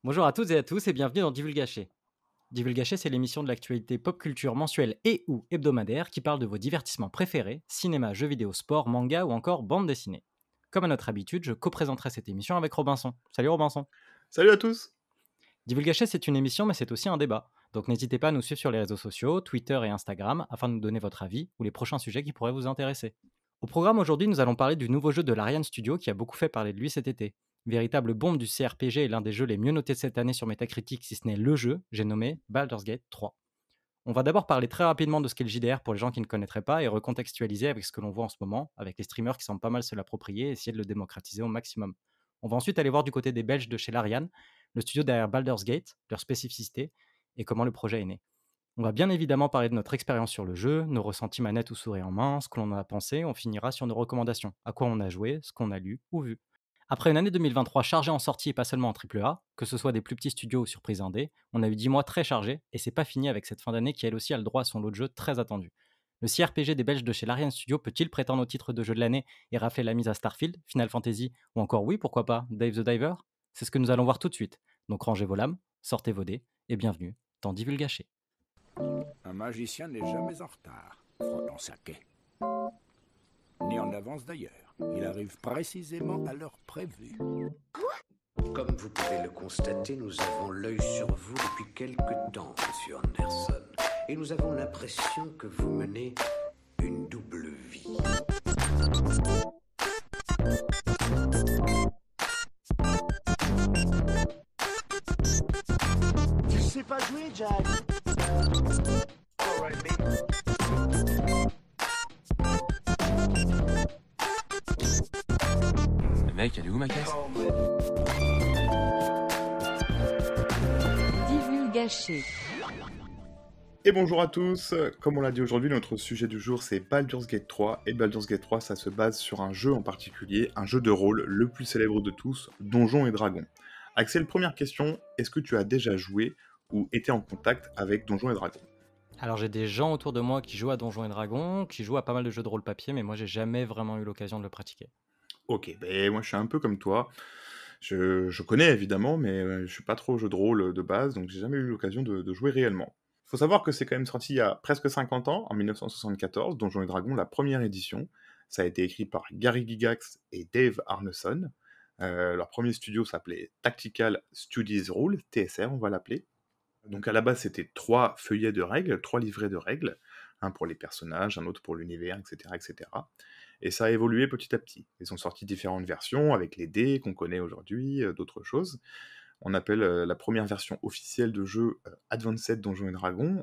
Bonjour à toutes et à tous et bienvenue dans Divulgaché. Divulgaché, c'est l'émission de l'actualité pop culture mensuelle et ou hebdomadaire qui parle de vos divertissements préférés, cinéma, jeux vidéo, sport, manga ou encore bande dessinée. Comme à notre habitude, je co-présenterai cette émission avec Robinson. Salut Robinson. Salut à tous. Divulgaché, c'est une émission mais c'est aussi un débat. Donc n'hésitez pas à nous suivre sur les réseaux sociaux, Twitter et Instagram, afin de nous donner votre avis ou les prochains sujets qui pourraient vous intéresser. Au programme aujourd'hui, nous allons parler du nouveau jeu de l'Ariane Studio qui a beaucoup fait parler de lui cet été. Véritable bombe du CRPG et l'un des jeux les mieux notés cette année sur Metacritic, si ce n'est le jeu, j'ai nommé Baldur's Gate 3. On va d'abord parler très rapidement de ce qu'est le JDR pour les gens qui ne connaîtraient pas et recontextualiser avec ce que l'on voit en ce moment, avec les streamers qui semblent pas mal se l'approprier et essayer de le démocratiser au maximum. On va ensuite aller voir du côté des Belges de chez Larian, le studio derrière Baldur's Gate, leur spécificité et comment le projet est né. On va bien évidemment parler de notre expérience sur le jeu, nos ressentis manette ou souris en main, ce que l'on en a pensé, on finira sur nos recommandations, à quoi on a joué, ce qu'on a lu ou vu. Après une année 2023 chargée en sorties et pas seulement en AAA, que ce soit des plus petits studios ou surprises indés, on a eu 10 mois très chargés et c'est pas fini avec cette fin d'année qui elle aussi a le droit à son lot de jeux très attendu. Le CRPG des Belges de chez Larian Studio peut-il prétendre au titre de jeu de l'année et rafler la mise à Starfield, Final Fantasy ou encore oui, pourquoi pas, Dave the Diver? C'est ce que nous allons voir tout de suite. Donc rangez vos lames, sortez vos dés et bienvenue dans Divulgaché. Un magicien n'est jamais en retard, frottant sa quai. Ni en avance d'ailleurs. Il arrive précisément à l'heure prévue. Comme vous pouvez le constater, nous avons l'œil sur vous depuis quelque temps, monsieur Anderson. Et nous avons l'impression que vous menez une double vie. Tu sais pas jouer, Jack? Mec, elle est où ma caisse? Divulgaché. Et bonjour à tous. Comme on l'a dit aujourd'hui, notre sujet du jour c'est Baldur's Gate 3. Et Baldur's Gate 3, ça se base sur un jeu en particulier, un jeu de rôle, le plus célèbre de tous, Donjons et Dragons. Axel, première question, est-ce que tu as déjà joué ou été en contact avec Donjons et Dragons? Alors j'ai des gens autour de moi qui jouent à Donjons et Dragons, qui jouent à pas mal de jeux de rôle papier, mais moi j'ai jamais vraiment eu l'occasion de le pratiquer. Ok, ben moi je suis un peu comme toi. Je connais évidemment, mais je suis pas trop jeu de rôle de base, donc j'ai jamais eu l'occasion de jouer réellement. Faut savoir que c'est quand même sorti il y a presque 50 ans, en 1974, Donjons et Dragons, la première édition. Ça a été écrit par Gary Gygax et Dave Arneson. Leur premier studio s'appelait Tactical Studies Rule, TSR on va l'appeler. Donc à la base c'était 3 feuillets de règles, 3 livrets de règles, un pour les personnages, un autre pour l'univers, etc., etc. Et ça a évolué petit à petit. Ils ont sorti différentes versions avec les dés qu'on connaît aujourd'hui, d'autres choses. On appelle la première version officielle de jeu Advanced Donjons et Dragons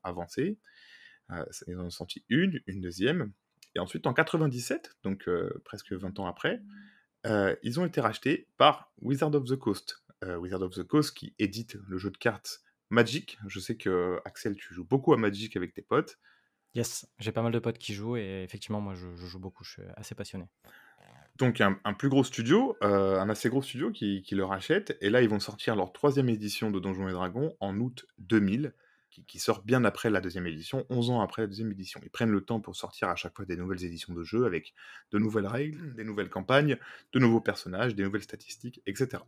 avancé. Ils en ont sorti une deuxième. Et ensuite en 97, donc presque 20 ans après, ils ont été rachetés par Wizard of the Coast. Wizard of the Coast qui édite le jeu de cartes Magic. Je sais que Axel, tu joues beaucoup à Magic avec tes potes. Yes, j'ai pas mal de potes qui jouent et effectivement moi je joue beaucoup, je suis assez passionné. Donc un plus gros studio, un assez gros studio qui le rachète, et là ils vont sortir leur troisième édition de Donjons et Dragons en août 2000, qui sort bien après la deuxième édition, 11 ans après la deuxième édition. Ils prennent le temps pour sortir à chaque fois des nouvelles éditions de jeux avec de nouvelles règles, des nouvelles campagnes, de nouveaux personnages, des nouvelles statistiques, etc.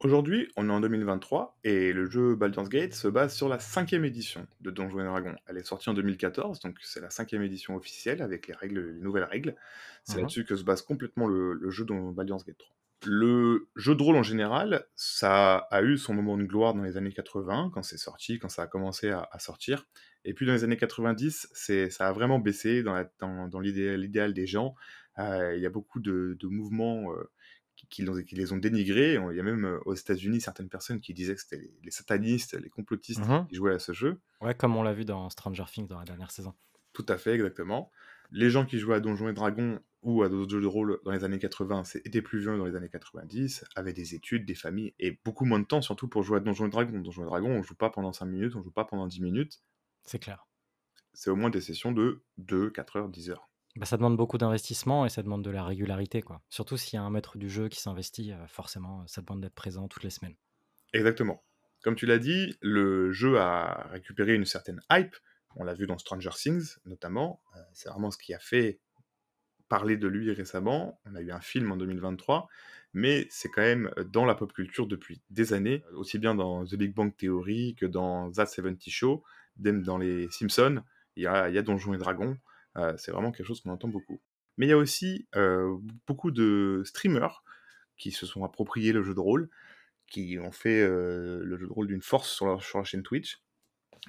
Aujourd'hui, on est en 2023, et le jeu Baldur's Gate se base sur la cinquième édition de Donjons et Dragons. Elle est sortie en 2014, donc c'est la cinquième édition officielle, avec les nouvelles règles. C'est là-dessus que se base complètement le jeu dans Baldur's Gate 3. Le jeu de rôle en général, ça a eu son moment de gloire dans les années 80, quand c'est sorti, quand ça a commencé à sortir. Et puis dans les années 90, ça a vraiment baissé dans l'idéal des gens. Il y a beaucoup de mouvements qui les ont dénigrés. Il y a même aux États-Unis certaines personnes qui disaient que c'était les satanistes, les complotistes Mhm. qui jouaient à ce jeu. Ouais, comme on l'a vu dans Stranger Things dans la dernière saison. Tout à fait, exactement. Les gens qui jouaient à Donjons et Dragons ou à d'autres jeux de rôle dans les années 80 étaient plus vieux dans les années 90, avaient des études, des familles, et beaucoup moins de temps, surtout pour jouer à Donjons et Dragons. Donjons et Dragons, on joue pas pendant 5 minutes, on joue pas pendant 10 minutes. C'est clair. C'est au moins des sessions de 2, 4 heures, 10 heures. Bah, ça demande beaucoup d'investissement et ça demande de la régularité, quoi. Surtout s'il y a un maître du jeu qui s'investit, forcément, ça demande d'être présent toutes les semaines. Exactement. Comme tu l'as dit, le jeu a récupéré une certaine hype. On l'a vu dans Stranger Things, notamment. C'est vraiment ce qui a fait parlé de lui récemment, on a eu un film en 2023, mais c'est quand même dans la pop culture depuis des années, aussi bien dans The Big Bang Theory que dans That 70 Show, même dans les Simpsons, il y a Donjons et Dragons, c'est vraiment quelque chose qu'on entend beaucoup. Mais il y a aussi beaucoup de streamers qui se sont appropriés le jeu de rôle, qui ont fait le jeu de rôle d'une force sur la chaîne Twitch.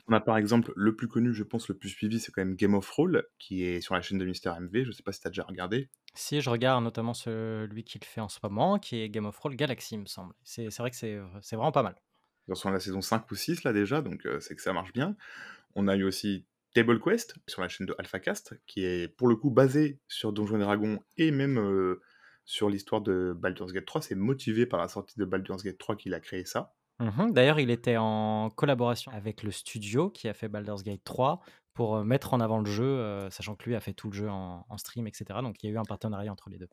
On a par exemple le plus connu, je pense le plus suivi, c'est quand même Game of Roll, qui est sur la chaîne de Mister MV, je sais pas si tu as déjà regardé. Si, je regarde notamment celui qu'il fait en ce moment, qui est Game of Thrones Galaxy, il me semble. C'est vrai que c'est vraiment pas mal. Ils en sont à la saison 5 ou 6 là déjà, donc c'est que ça marche bien. On a eu aussi Table Quest sur la chaîne de AlphaCast, qui est pour le coup basé sur Donjons et Dragons et même sur l'histoire de Baldur's Gate 3. C'est motivé par la sortie de Baldur's Gate 3 qu'il a créé ça. D'ailleurs, il était en collaboration avec le studio qui a fait Baldur's Gate 3 pour mettre en avant le jeu, sachant que lui a fait tout le jeu en stream, etc. Donc il y a eu un partenariat entre les deux.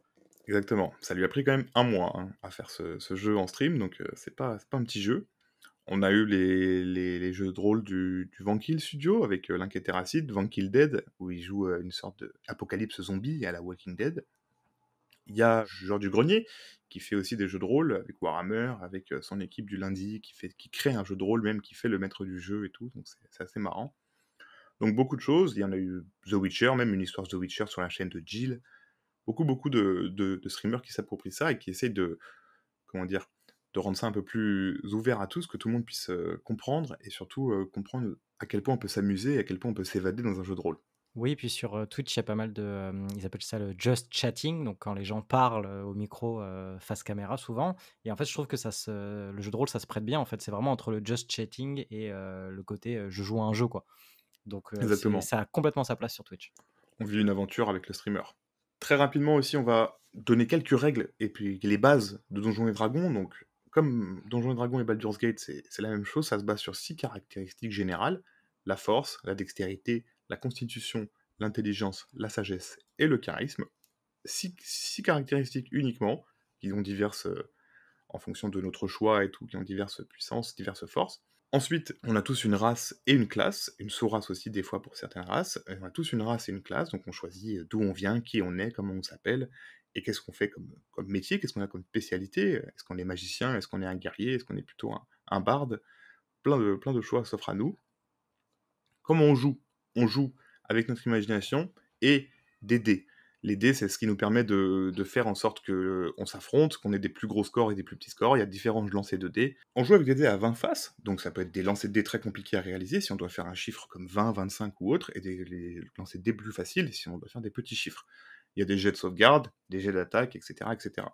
Exactement. Ça lui a pris quand même un mois à faire ce jeu en stream, donc c'est pas un petit jeu. On a eu les jeux de rôle du Vankill Studio avec Link Terracid, Vankill Dead, où il joue une sorte d'apocalypse zombie à la Walking Dead. Il y a Joueur du Grenier, qui fait aussi des jeux de rôle avec Warhammer, avec son équipe du lundi, qui crée un jeu de rôle même, qui fait le maître du jeu et tout, donc c'est assez marrant. Donc beaucoup de choses, il y en a eu The Witcher, même une histoire The Witcher sur la chaîne de Jill. Beaucoup de streamers qui s'approprient ça et qui essayent de, comment dire, de rendre ça un peu plus ouvert à tous, que tout le monde puisse comprendre, et surtout comprendre à quel point on peut s'amuser et à quel point on peut s'évader dans un jeu de rôle. Oui, puis sur Twitch, il y a pas mal de. Ils appellent ça le just chatting, donc quand les gens parlent au micro face caméra souvent. Et en fait, je trouve que le jeu de rôle, ça se prête bien. En fait, c'est vraiment entre le just chatting et le côté je joue à un jeu, quoi. Donc Exactement. ça a complètement sa place sur Twitch. On vit une aventure avec le streamer. Très rapidement aussi, on va donner quelques règles et puis les bases de Donjons et Dragons. Donc, comme Donjons et Dragons et Baldur's Gate, c'est la même chose, ça se base sur 6 caractéristiques générales: la force, la dextérité, la constitution, l'intelligence, la sagesse et le charisme. 6 caractéristiques uniquement, qui ont diverses, en fonction de notre choix et tout, qui ont diverses puissances, diverses forces. Ensuite, on a tous une race et une classe, une sous-race aussi des fois pour certaines races. On a tous une race et une classe, donc on choisit d'où on vient, qui on est, comment on s'appelle, et qu'est-ce qu'on fait comme métier, qu'est-ce qu'on a comme spécialité. Est-ce qu'on est magicien, est-ce qu'on est un guerrier, est-ce qu'on est plutôt un barde. Plein de choix s'offrent à nous. Comment on joue? On joue avec notre imagination et des dés. Les dés, c'est ce qui nous permet de faire en sorte qu'on s'affronte, qu'on ait des plus gros scores et des plus petits scores. Il y a différents lancers de dés. On joue avec des dés à 20 faces, donc ça peut être des lancers de dés très compliqués à réaliser si on doit faire un chiffre comme 20, 25 ou autre, et les lancers de dés plus faciles si on doit faire des petits chiffres. Il y a des jets de sauvegarde, des jets d'attaque, etc., etc.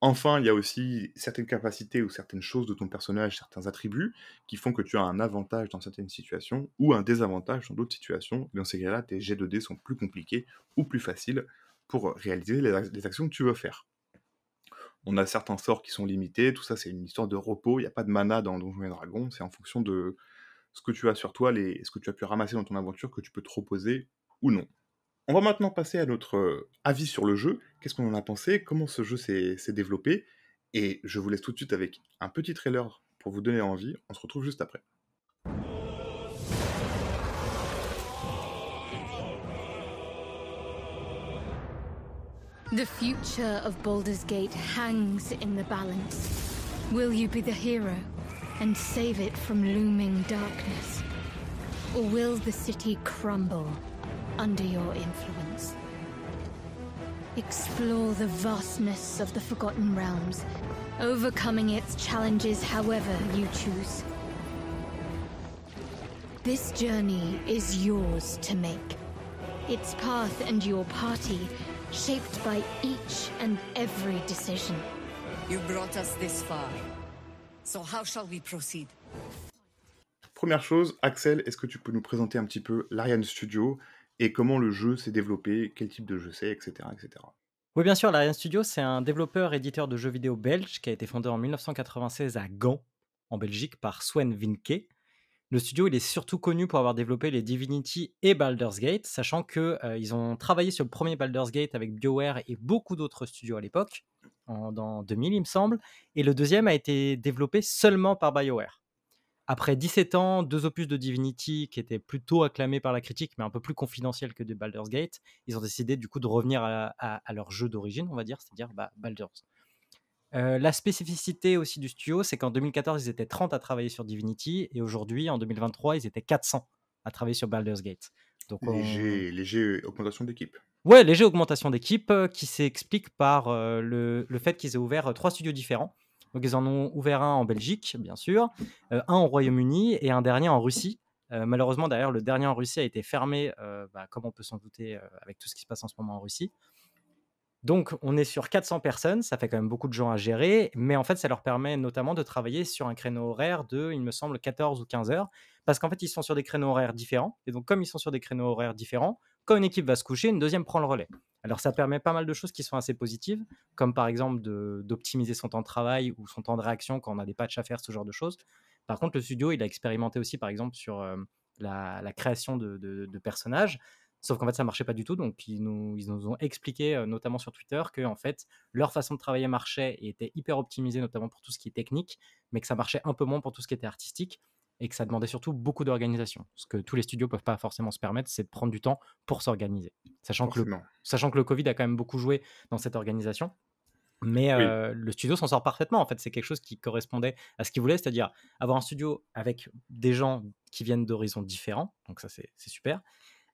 Enfin, il y a aussi certaines capacités ou certaines choses de ton personnage, certains attributs, qui font que tu as un avantage dans certaines situations, ou un désavantage dans d'autres situations. Et dans ces cas-là, tes jets de dés sont plus compliqués ou plus faciles pour réaliser les actions que tu veux faire. On a certains sorts qui sont limités, tout ça c'est une histoire de repos, il n'y a pas de mana dans Donjons et Dragons, c'est en fonction de ce que tu as sur toi, ce que tu as pu ramasser dans ton aventure, que tu peux te reposer ou non. On va maintenant passer à notre avis sur le jeu. Qu'est-ce qu'on en a pensé? Comment ce jeu s'est développé? Et je vous laisse tout de suite avec un petit trailer pour vous donner envie. On se retrouve juste après. The future of Baldur's Gate hangs in the balance. Will you be the hero and save it from looming darkness? Or will the city crumble under your influence? Explore the vastness of the Forgotten Realms, overcoming its challenges however you choose. This journey is yours to make. Its path and your party shaped by each and every decision. You brought us this far. So how shall we proceed? Première chose, Axel, est-ce que tu peux nous présenter un petit peu l'Ariane Studio et comment le jeu s'est développé, quel type de jeu c'est, etc., etc. Oui, bien sûr, l'Ariane Studio, c'est un développeur-éditeur de jeux vidéo belge qui a été fondé en 1996 à Gand, en Belgique, par Sven Vincke. Le studio, il est surtout connu pour avoir développé les Divinity et Baldur's Gate, sachant qu'ils ont travaillé sur le premier Baldur's Gate avec BioWare et beaucoup d'autres studios à l'époque, dans 2000 il me semble, et le deuxième a été développé seulement par BioWare. Après 17 ans, 2 opus de Divinity qui étaient plutôt acclamés par la critique, mais un peu plus confidentiels que de Baldur's Gate, ils ont décidé du coup de revenir à leur jeu d'origine, on va dire, c'est-à-dire Baldur's. La spécificité aussi du studio, c'est qu'en 2014, ils étaient 30 à travailler sur Divinity, et aujourd'hui, en 2023, ils étaient 400 à travailler sur Baldur's Gate. Donc Léger augmentation d'équipe. ouais, léger augmentation d'équipe qui s'explique par le fait qu'ils aient ouvert 3 studios différents. Donc ils en ont ouvert un en Belgique, bien sûr, un au Royaume-Uni et un dernier en Russie. Malheureusement, d'ailleurs, le dernier en Russie a été fermé, comme on peut s'en douter avec tout ce qui se passe en ce moment en Russie. Donc, on est sur 400 personnes, ça fait quand même beaucoup de gens à gérer, mais en fait, ça leur permet notamment de travailler sur un créneau horaire de, il me semble, 14 ou 15 heures, parce qu'en fait, ils sont sur des créneaux horaires différents, et donc comme ils sont sur des créneaux horaires différents, quand une équipe va se coucher, une deuxième prend le relais. Alors, ça permet pas mal de choses qui sont assez positives, comme par exemple d'optimiser son temps de travail ou son temps de réaction quand on a des patchs à faire, ce genre de choses. Par contre, le studio, il a expérimenté aussi, par exemple, sur la création de personnages. Sauf qu'en fait, ça marchait pas du tout. Donc, ils nous ont expliqué, notamment sur Twitter, que en fait, leur façon de travailler marchait et était hyper optimisée, notamment pour tout ce qui est technique, mais que ça marchait un peu moins pour tout ce qui était artistique et que ça demandait surtout beaucoup d'organisation. Ce que tous les studios peuvent pas forcément se permettre, c'est de prendre du temps pour s'organiser. Sachant que le Covid a quand même beaucoup joué dans cette organisation. Mais Oui. le studio s'en sort parfaitement. En fait, c'est quelque chose qui correspondait à ce qu'ils voulaient, c'est-à-dire avoir un studio avec des gens qui viennent d'horizons différents. Donc ça, c'est super.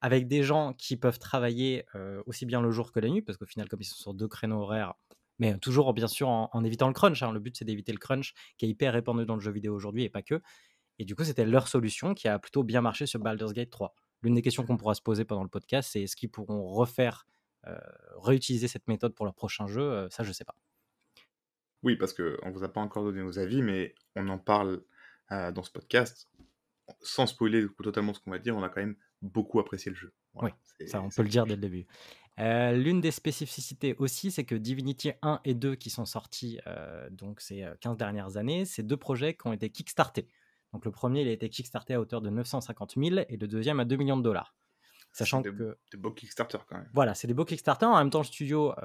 Avec des gens qui peuvent travailler aussi bien le jour que la nuit, parce qu'au final, comme ils sont sur 2 créneaux horaires, mais toujours bien sûr en évitant le crunch. Le but, c'est d'éviter le crunch qui est hyper répandu dans le jeu vidéo aujourd'hui et pas que. Et du coup, c'était leur solution qui a plutôt bien marché sur Baldur's Gate 3. L'une des questions qu'on pourra se poser pendant le podcast, c'est est-ce qu'ils pourront réutiliser cette méthode pour leur prochain jeu. Ça, je sais pas. Oui, parce qu'on vous a pas encore donné nos avis, mais on en parle dans ce podcast. Sans spoiler totalement ce qu'on va dire, on a quand même beaucoup apprécié le jeu. Voilà, oui, ça on peut le dire dès le début. L'une des spécificités aussi, c'est que Divinity 1 et 2 qui sont sortis donc ces 15 dernières années, c'est 2 projets qui ont été kickstartés. Donc le premier, il a été kickstarté à hauteur de 950 000 et le deuxième à 2 millions de dollars. Sachant que des beaux Kickstarter quand même. Voilà, c'est des beaux Kickstarter. En même temps, le studio,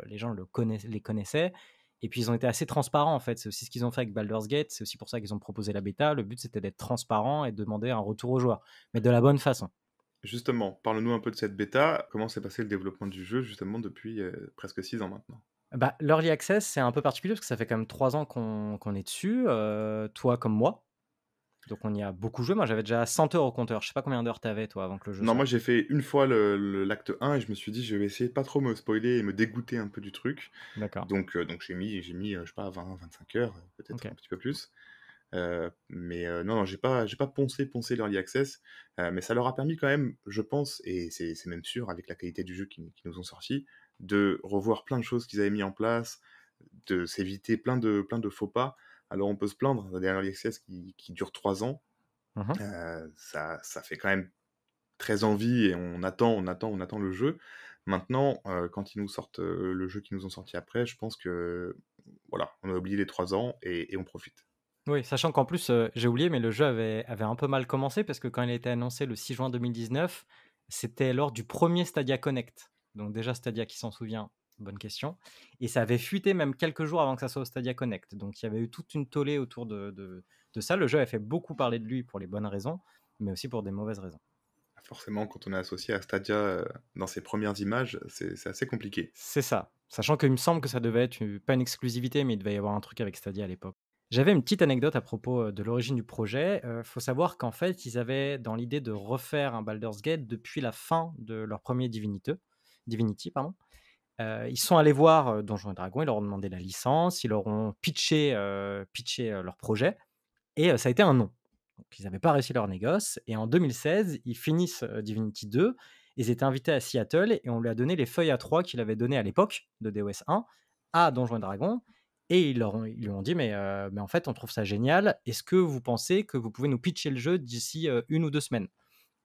les gens les connaissaient. Et puis, ils ont été assez transparents, en fait. C'est aussi ce qu'ils ont fait avec Baldur's Gate. C'est aussi pour ça qu'ils ont proposé la bêta. Le but, c'était d'être transparent et de demander un retour aux joueurs, mais de la bonne façon. Justement, parle-nous un peu de cette bêta. Comment s'est passé le développement du jeu, justement, depuis presque 6 ans maintenant? L'Early Access, c'est un peu particulier parce que ça fait quand même 3 ans qu'on est dessus, toi comme moi. Donc, on y a beaucoup joué. Moi, j'avais déjà 100 heures au compteur. Je sais pas combien d'heures t'avais, toi, avant que le jeu Non, sorte. moi, j'ai fait une fois l'acte 1 et je me suis dit, je vais essayer de pas trop me spoiler et me dégoûter un peu du truc. D'accord. Donc j'ai mis, je sais pas, 20, 25 heures, peut-être Ok. un petit peu plus. Non, j'ai pas poncé l'Early Access, mais ça leur a permis quand même, je pense, et c'est même sûr, avec la qualité du jeu qui nous ont sorti, de revoir plein de choses qu'ils avaient mis en place, de s'éviter plein de faux pas. Alors on peut se plaindre d'un Early Access qui dure 3 ans, ça fait quand même très envie et on attend le jeu. Maintenant, quand ils nous sortent le jeu qu'ils nous ont sorti après, je pense que voilà, on a oublié les 3 ans et on profite. Oui, sachant qu'en plus, j'ai oublié, mais le jeu avait un peu mal commencé parce que quand il a été annoncé le 6 juin 2019, c'était lors du premier Stadia Connect. Donc déjà, Stadia, qui s'en souvient? Bonne question. Et ça avait fuité même quelques jours avant que ça soit au Stadia Connect. Donc il y avait eu toute une tollée autour de ça. Le jeu avait fait beaucoup parler de lui pour les bonnes raisons, mais aussi pour des mauvaises raisons. Forcément, quand on est associé à Stadia dans ses premières images, c'est assez compliqué. C'est ça. Sachant qu'il me semble que ça devait être pas une exclusivité, mais il devait y avoir un truc avec Stadia à l'époque. J'avais une petite anecdote à propos de l'origine du projet. Faut savoir qu'en fait, ils avaient dans l'idée de refaire un Baldur's Gate depuis la fin de leur premier Divinity. Ils sont allés voir Donjons et Dragons, ils leur ont demandé la licence, ils leur ont pitché leur projet, et ça a été un non. Donc, ils n'avaient pas réussi leur négoce, et en 2016, ils finissent Divinity 2, ils étaient invités à Seattle, et on lui a donné les feuilles A3 qu'il avait données à l'époque de DOS 1 à Donjons et Dragons, et ils lui ont dit mais en fait, on trouve ça génial, est-ce que vous pensez que vous pouvez nous pitcher le jeu d'ici 1 ou 2 semaines?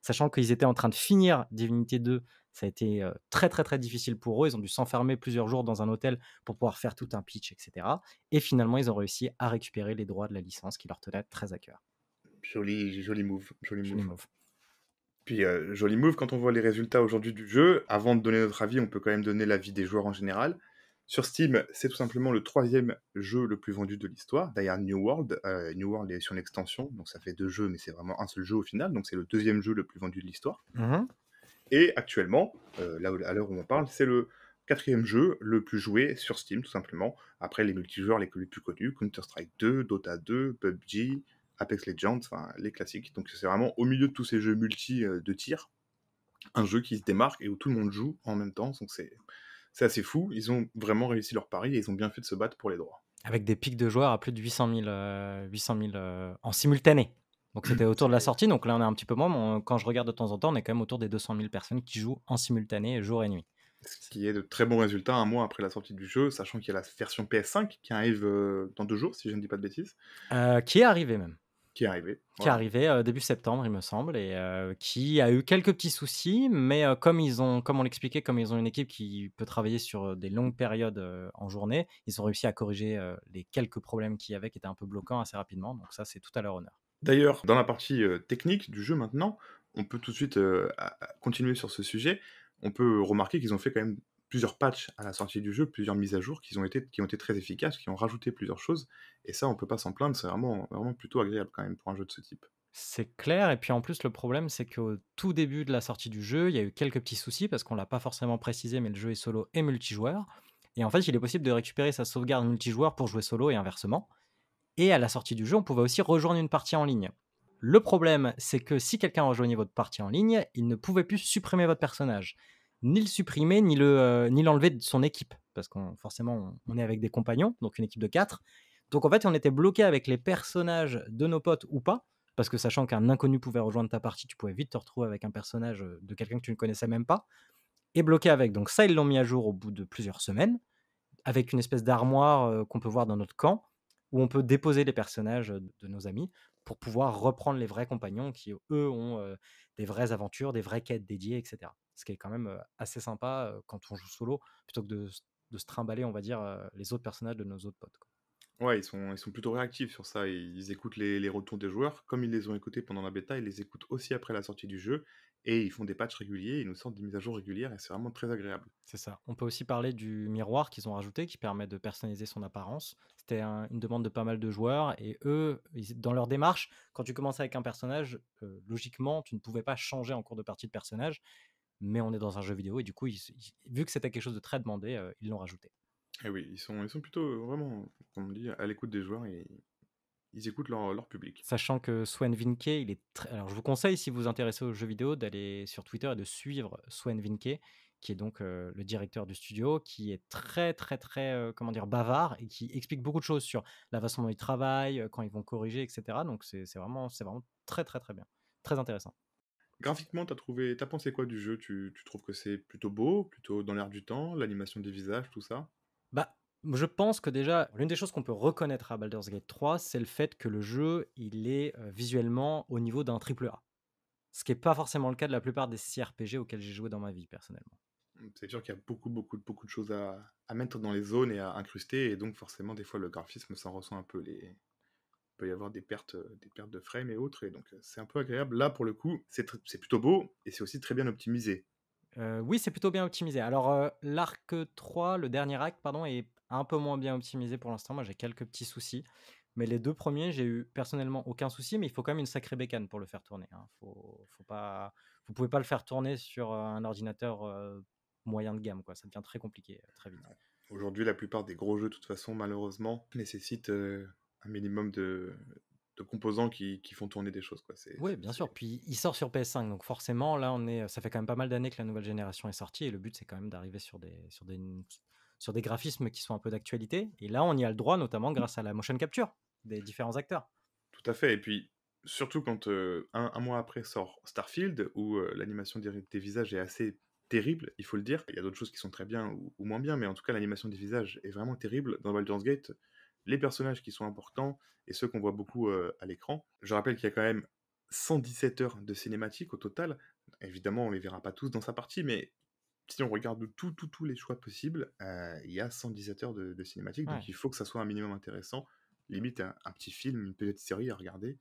Sachant qu'ils étaient en train de finir Divinity 2, ça a été très très très difficile pour eux, ils ont dû s'enfermer plusieurs jours dans un hôtel pour pouvoir faire tout un pitch, etc. Et finalement, ils ont réussi à récupérer les droits de la licence qui leur tenait très à cœur. Joli move. Joli move. Puis joli move quand on voit les résultats aujourd'hui du jeu. Avant de donner notre avis, on peut quand même donner l'avis des joueurs en général. Sur Steam, c'est tout simplement le 3e jeu le plus vendu de l'histoire, derrière New World. New World est sur une extension, donc ça fait 2 jeux, mais c'est vraiment un seul jeu au final, donc c'est le 2e jeu le plus vendu de l'histoire. Mhm. Et actuellement, à l'heure où on parle, c'est le 4e jeu le plus joué sur Steam, tout simplement. Après, les multijoueurs les plus connus, Counter-Strike 2, Dota 2, PUBG, Apex Legends, enfin les classiques. Donc c'est vraiment au milieu de tous ces jeux multi de tir, un jeu qui se démarque et où tout le monde joue en même temps, donc c'est assez fou. Ils ont vraiment réussi leur pari et ils ont bien fait de se battre pour les droits. Avec des pics de joueurs à plus de 800 000, en simultané. Donc c'était autour de la sortie, donc là on est un petit peu moins, mais quand je regarde de temps en temps, on est quand même autour des 200 000 personnes qui jouent en simultané jour et nuit. Ce qui est de très bons résultats un mois après la sortie du jeu, sachant qu'il y a la version PS5 qui arrive dans 2 jours, si je ne dis pas de bêtises, Qui est arrivé même. qui est arrivée. Qui est Voilà. arrivé début septembre, il me semble, et qui a eu quelques petits soucis, mais comme on l'expliquait, comme ils ont une équipe qui peut travailler sur des longues périodes en journée, ils ont réussi à corriger les quelques problèmes qu'il y avait qui étaient un peu bloquants assez rapidement, donc ça c'est tout à leur honneur. D'ailleurs, dans la partie technique du jeu maintenant, on peut tout de suite continuer sur ce sujet. On peut remarquer qu'ils ont fait quand même plusieurs patchs à la sortie du jeu, plusieurs mises à jour qui ont été très efficaces, qui ont rajouté plusieurs choses. Et ça, on peut pas s'en plaindre, c'est vraiment, vraiment plutôt agréable quand même pour un jeu de ce type. C'est clair, et puis en plus le problème c'est qu'au tout début de la sortie du jeu, il y a eu quelques petits soucis parce qu'on l'a pas forcément précisé, mais le jeu est solo et multijoueur. Et en fait, il est possible de récupérer sa sauvegarde multijoueur pour jouer solo et inversement. Et à la sortie du jeu, on pouvait aussi rejoindre une partie en ligne. Le problème, c'est que si quelqu'un rejoignait votre partie en ligne, il ne pouvait plus supprimer votre personnage. Ni le supprimer, ni l'enlever de son équipe. Parce qu'on forcément, on est avec des compagnons, donc une équipe de 4. Donc en fait, on était bloqué avec les personnages de nos potes ou pas. Parce que sachant qu'un inconnu pouvait rejoindre ta partie, tu pouvais vite te retrouver avec un personnage de quelqu'un que tu ne connaissais même pas. Et bloqué avec. Donc ça, ils l'ont mis à jour au bout de plusieurs semaines. Avec une espèce d'armoire qu'on peut voir dans notre camp, où on peut déposer les personnages de nos amis pour pouvoir reprendre les vrais compagnons qui, eux, ont des vraies aventures, des vraies quêtes dédiées, etc. Ce qui est quand même assez sympa quand on joue solo, plutôt que de se trimballer, on va dire, les autres personnages de nos autres potes, quoi. Ouais, ils sont plutôt réactifs sur ça. Ils écoutent les retours des joueurs. Comme ils les ont écoutés pendant la bêta, ils les écoutent aussi après la sortie du jeu. Et ils font des patchs réguliers, ils nous sortent des mises à jour régulières et c'est vraiment très agréable. C'est ça. On peut aussi parler du miroir qu'ils ont rajouté, qui permet de personnaliser son apparence. C'était une demande de pas mal de joueurs, et eux, dans leur démarche, quand tu commençais avec un personnage, logiquement, tu ne pouvais pas changer en cours de partie de personnage, mais on est dans un jeu vidéo, et du coup, vu que c'était quelque chose de très demandé, ils l'ont rajouté. Et oui, ils sont plutôt vraiment, comme on dit, à l'écoute des joueurs et ils écoutent leur public. Sachant que Swen Vinke, alors je vous conseille, si vous vous intéressez aux jeux vidéo, d'aller sur Twitter et de suivre Swen Vinke, qui est donc le directeur du studio, qui est très très très comment dire, bavard, et qui explique beaucoup de choses sur la façon dont ils travaillent, quand ils vont corriger, etc. Donc c'est vraiment très très très bien, très intéressant. Graphiquement, t'as pensé quoi du jeu? Tu trouves que c'est plutôt beau, plutôt dans l'air du temps, l'animation des visages, tout ça? Bah, je pense que déjà, l'une des choses qu'on peut reconnaître à Baldur's Gate 3, c'est le fait que le jeu, il est visuellement au niveau d'un triple A. Ce qui n'est pas forcément le cas de la plupart des CRPG auxquels j'ai joué dans ma vie, personnellement. C'est sûr qu'il y a beaucoup de choses à mettre dans les zones et à incruster, et donc forcément, des fois, le graphisme s'en ressent un peu. Il peut y avoir des pertes de frames et autres, et donc c'est un peu agréable. Là, pour le coup, c'est plutôt beau, et c'est aussi très bien optimisé. Oui, c'est plutôt bien optimisé. Alors, l'arc 3, le dernier acte, pardon, est un peu moins bien optimisé pour l'instant. Moi, j'ai quelques petits soucis. Mais les deux premiers, j'ai eu personnellement aucun souci, mais il faut quand même une sacrée bécane pour le faire tourner, hein. Vous pouvez pas le faire tourner sur un ordinateur moyen de gamme, quoi. Ça devient très compliqué très vite. Aujourd'hui, la plupart des gros jeux, de toute façon, malheureusement, nécessitent un minimum de composants qui font tourner des choses, quoi. Oui, bien sûr. Puis il sort sur PS5, donc forcément, là, ça fait quand même pas mal d'années que la nouvelle génération est sortie, et le but, c'est quand même d'arriver sur des graphismes qui sont un peu d'actualité. Et là, on y a le droit, notamment grâce à la motion capture des différents acteurs. Tout à fait. Et puis, surtout quand un mois après sort Starfield, où l'animation des visages est assez terrible, il faut le dire. Il y a d'autres choses qui sont très bien ou moins bien, mais en tout cas, l'animation des visages est vraiment terrible. Dans Baldur's Gate, les personnages qui sont importants et ceux qu'on voit beaucoup à l'écran. Je rappelle qu'il y a quand même 117 heures de cinématiques au total. Évidemment, on les verra pas tous dans sa partie, mais si on regarde tous les choix possibles, il y a 117 heures de cinématiques, donc Ouais. il faut que ça soit un minimum intéressant. Limite un petit film, une petite série à regarder.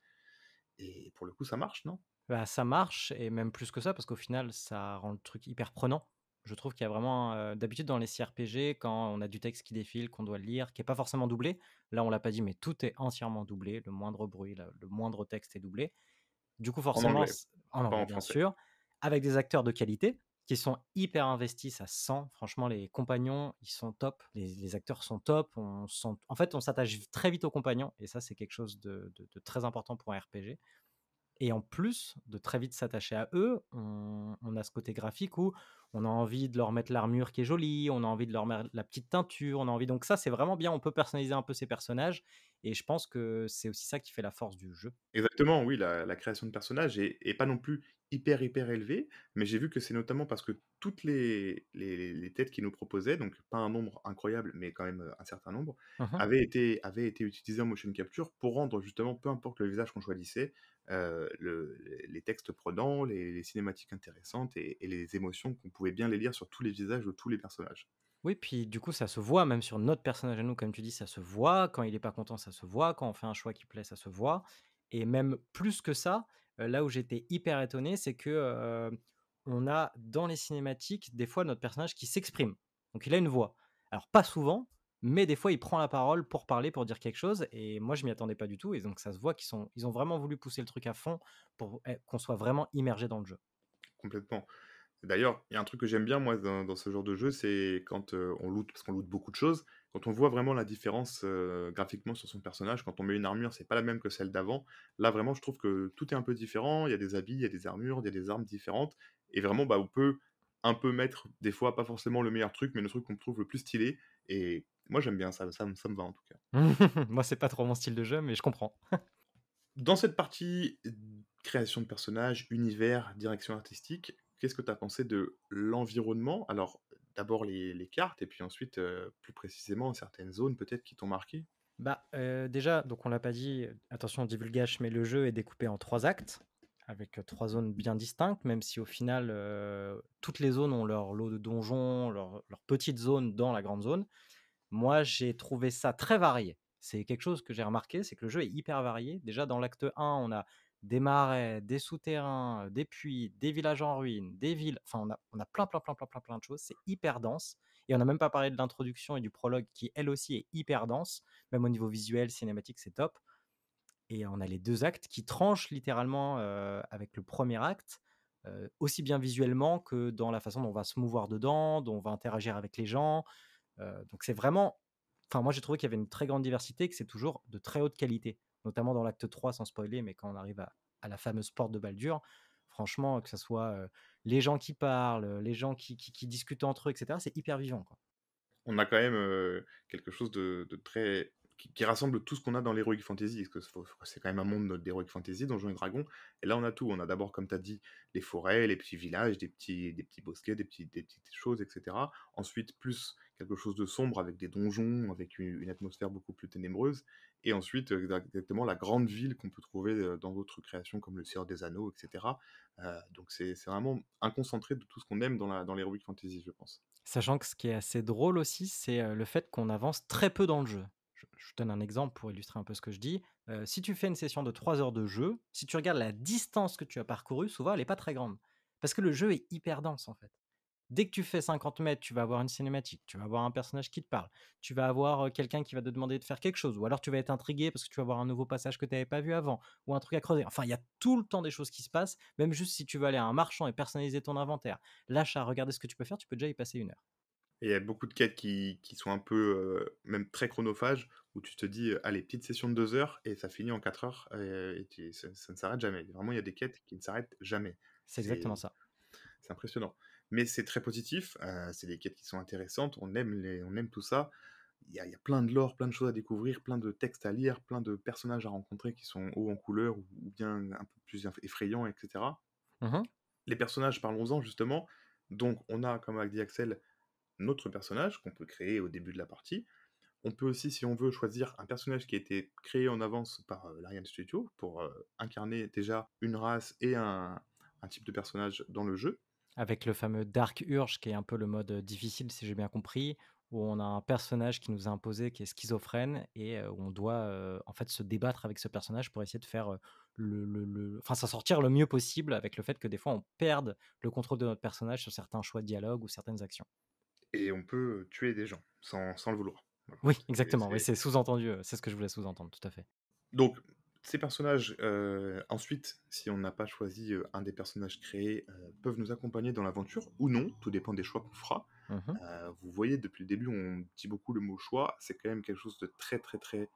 Et pour le coup, ça marche, non? Bah, ça marche, et même plus que ça, parce qu'au final, ça rend le truc hyper prenant. Je trouve qu'il y a vraiment, d'habitude dans les CRPG, quand on a du texte qui défile, qu'on doit le lire, qui est pas forcément doublé, là on l'a pas dit, mais tout est entièrement doublé, le moindre bruit, le moindre texte est doublé. Du coup, En forcément, anglais, en pas anglais, en bien français. sûr, avec des acteurs de qualité qui sont hyper investis, ça se sent. Franchement, les compagnons, ils sont top. Les acteurs sont top. En fait, on s'attache très vite aux compagnons, et ça, c'est quelque chose de très important pour un RPG. Et en plus de très vite s'attacher à eux, on a ce côté graphique où on a envie de leur mettre l'armure qui est jolie, on a envie de leur mettre la petite teinture, on a envie. Donc ça, c'est vraiment bien. On peut personnaliser un peu ces personnages, et je pense que c'est aussi ça qui fait la force du jeu. Exactement, oui, la création de personnages est pas non plus hyper, hyper élevée, mais j'ai vu que c'est notamment parce que toutes les têtes qu'ils nous proposaient, donc pas un nombre incroyable, mais quand même, un certain nombre, Mhm. avaient été utilisées en motion capture pour rendre justement, peu importe le visage qu'on choisissait, les textes prenants, les cinématiques intéressantes et les émotions qu'on pouvait bien les lire sur tous les visages de tous les personnages. Oui, puis du coup, ça se voit même sur notre personnage à nous, comme tu dis, ça se voit. Quand il est pas content, ça se voit. Quand on fait un choix qui plaît, ça se voit. Et même plus que ça, là où j'étais hyper étonné, c'est que on a dans les cinématiques des fois notre personnage qui s'exprime. Donc il a une voix. Alors pas souvent, mais des fois il prend la parole pour parler, pour dire quelque chose. Et moi, je m'y attendais pas du tout. Et donc ça se voit ils ont vraiment voulu pousser le truc à fond pour qu'on soit vraiment immergé dans le jeu. Complètement. D'ailleurs, il y a un truc que j'aime bien moi dans ce genre de jeu, c'est quand, on loot, parce qu'on loot beaucoup de choses, quand on voit vraiment la différence, graphiquement sur son personnage. Quand on met une armure, c'est pas la même que celle d'avant. Là, vraiment, je trouve que tout est un peu différent. Il y a des habits, il y a des armures, il y a des armes différentes et vraiment, bah, on peut un peu mettre des fois pas forcément le meilleur truc, mais le truc qu'on trouve le plus stylé et moi j'aime bien ça, ça me va en tout cas. Moi, c'est pas trop mon style de jeu, mais je comprends. Dans cette partie, création de personnages, univers, direction artistique, qu'est-ce que tu as pensé de l'environnement? Alors, d'abord les cartes et puis ensuite, plus précisément certaines zones peut-être qui t'ont marqué? Bah, déjà, donc on l'a pas dit, attention divulgage, mais le jeu est découpé en 3 actes, avec, 3 zones bien distinctes, même si au final, toutes les zones ont leur lot de donjons, leur petite zone dans la grande zone. Moi, j'ai trouvé ça très varié. C'est quelque chose que j'ai remarqué, c'est que le jeu est hyper varié. Déjà dans l'acte 1, on a des marais, des souterrains, des puits, des villages en ruine, des villes, enfin on a plein, plein, plein, plein, plein, plein de choses. C'est hyper dense et on n'a même pas parlé de l'introduction et du prologue qui, elle aussi, est hyper dense. Même au niveau visuel, cinématique, c'est top. Et on a les 2 actes qui tranchent littéralement, avec le premier acte, aussi bien visuellement que dans la façon dont on va se mouvoir dedans, dont on va interagir avec les gens. Donc c'est vraiment, enfin moi j'ai trouvé qu'il y avait une très grande diversité, que c'est toujours de très haute qualité, notamment dans l'acte 3 sans spoiler, mais quand on arrive à la fameuse porte de Baldur, franchement, que ce soit les gens qui parlent, les gens qui discutent entre eux, etc., c'est hyper vivant, quoi. On a quand même, quelque chose de très qui rassemble tout ce qu'on a dans l'heroic fantasy. Parce que c'est quand même un monde d'heroic fantasy, Donjons et Dragons et là, on a tout. On a d'abord, comme tu as dit, les forêts, les petits villages, des petits bosquets, des petites choses et cetera. Ensuite, plus quelque chose de sombre avec des donjons, avec une atmosphère beaucoup plus ténébreuse et ensuite, exactement la grande ville qu'on peut trouver, dans d'autres créations comme Le Seigneur des Anneaux et cetera. Donc c'est vraiment un concentré de tout ce qu'on aime dans l'heroic fantasy, je pense. Sachant que ce qui est assez drôle aussi, c'est le fait qu'on avance très peu dans le jeu. Je donne un exemple pour illustrer un peu ce que je dis. Si tu fais une session de 3 heures de jeu, si tu regardes la distance que tu as parcourue, souvent elle n'est pas très grande. Parce que le jeu est hyper dense en fait. Dès que tu fais 50 mètres, tu vas avoir une cinématique, tu vas avoir un personnage qui te parle, tu vas avoir quelqu'un qui va te demander de faire quelque chose, ou alors tu vas être intrigué parce que tu vas voir un nouveau passage que tu n'avais pas vu avant, ou un truc à creuser. Enfin, il y a tout le temps des choses qui se passent, même juste si tu veux aller à un marchand et personnaliser ton inventaire. L'achat, regarder ce que tu peux faire, tu peux déjà y passer 1 heure. Et il y a beaucoup de quêtes qui sont un peu, même très chronophages, où tu te dis, «Allez, petite session de 2 heures» et ça finit en 4 heures, et ça ne s'arrête jamais. Vraiment, il y a des quêtes qui ne s'arrêtent jamais. C'est exactement C'est ça. c'est impressionnant. Mais c'est très positif, c'est des quêtes qui sont intéressantes, on aime tout ça. Il y a plein de lore, plein de choses à découvrir, plein de textes à lire, plein de personnages à rencontrer qui sont hauts en couleur ou bien un peu plus effrayants et cetera. Mhm. Les personnages, parlons-en justement. Donc on a, comme a dit Axel, notre personnage qu'on peut créer au début de la partie. On peut aussi, si on veut, choisir un personnage qui a été créé en avance par l'Ariane Studio pour incarner déjà une race et un type de personnage dans le jeu. Avec le fameux Dark Urge, qui est un peu le mode difficile, si j'ai bien compris, où on a un personnage qui nous est imposé, qui est schizophrène, et où on doit en fait se débattre avec ce personnage pour essayer de faire enfin s'en sortir le mieux possible, avec le fait que des fois on perde le contrôle de notre personnage sur certains choix de dialogue ou certaines actions. Et on peut tuer des gens sans le vouloir. Voilà. Oui, C'est- exactement, oui, c'est- c'est sous-entendu, c'est ce que je voulais sous-entendre, tout à fait. Donc, ces personnages, ensuite, si on n'a pas choisi un des personnages créés, peuvent nous accompagner dans l'aventure ou non, tout dépend des choix qu'on fera. Mhm. Vous voyez, depuis le début, on dit beaucoup le mot choix, c'est quand même quelque chose de très très très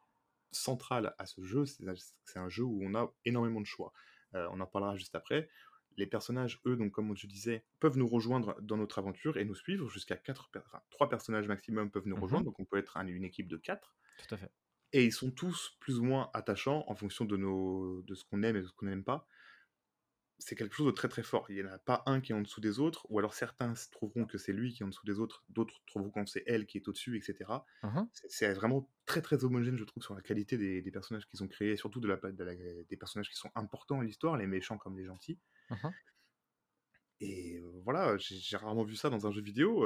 central à ce jeu, c'est un jeu où on a énormément de choix. On en parlera juste après. Les personnages, eux, donc comme je disais, peuvent nous rejoindre dans notre aventure et nous suivre jusqu'à 3 personnages maximum peuvent nous Mhm. rejoindre, donc on peut être une équipe de 4. Tout à fait. Et ils sont tous plus ou moins attachants en fonction de ce qu'on aime et de ce qu'on n'aime pas. C'est quelque chose de très très fort. Il n'y en a pas un qui est en dessous des autres, ou alors certains trouveront que c'est lui qui est en dessous des autres, d'autres trouveront que c'est elle qui est au-dessus, etc. Mhm. C'est vraiment très très homogène, je trouve, sur la qualité des personnages qu'ils ont créés, surtout des personnages qui sont importants à l'histoire, les méchants comme les gentils. Mhm. Et voilà, j'ai rarement vu ça dans un jeu vidéo.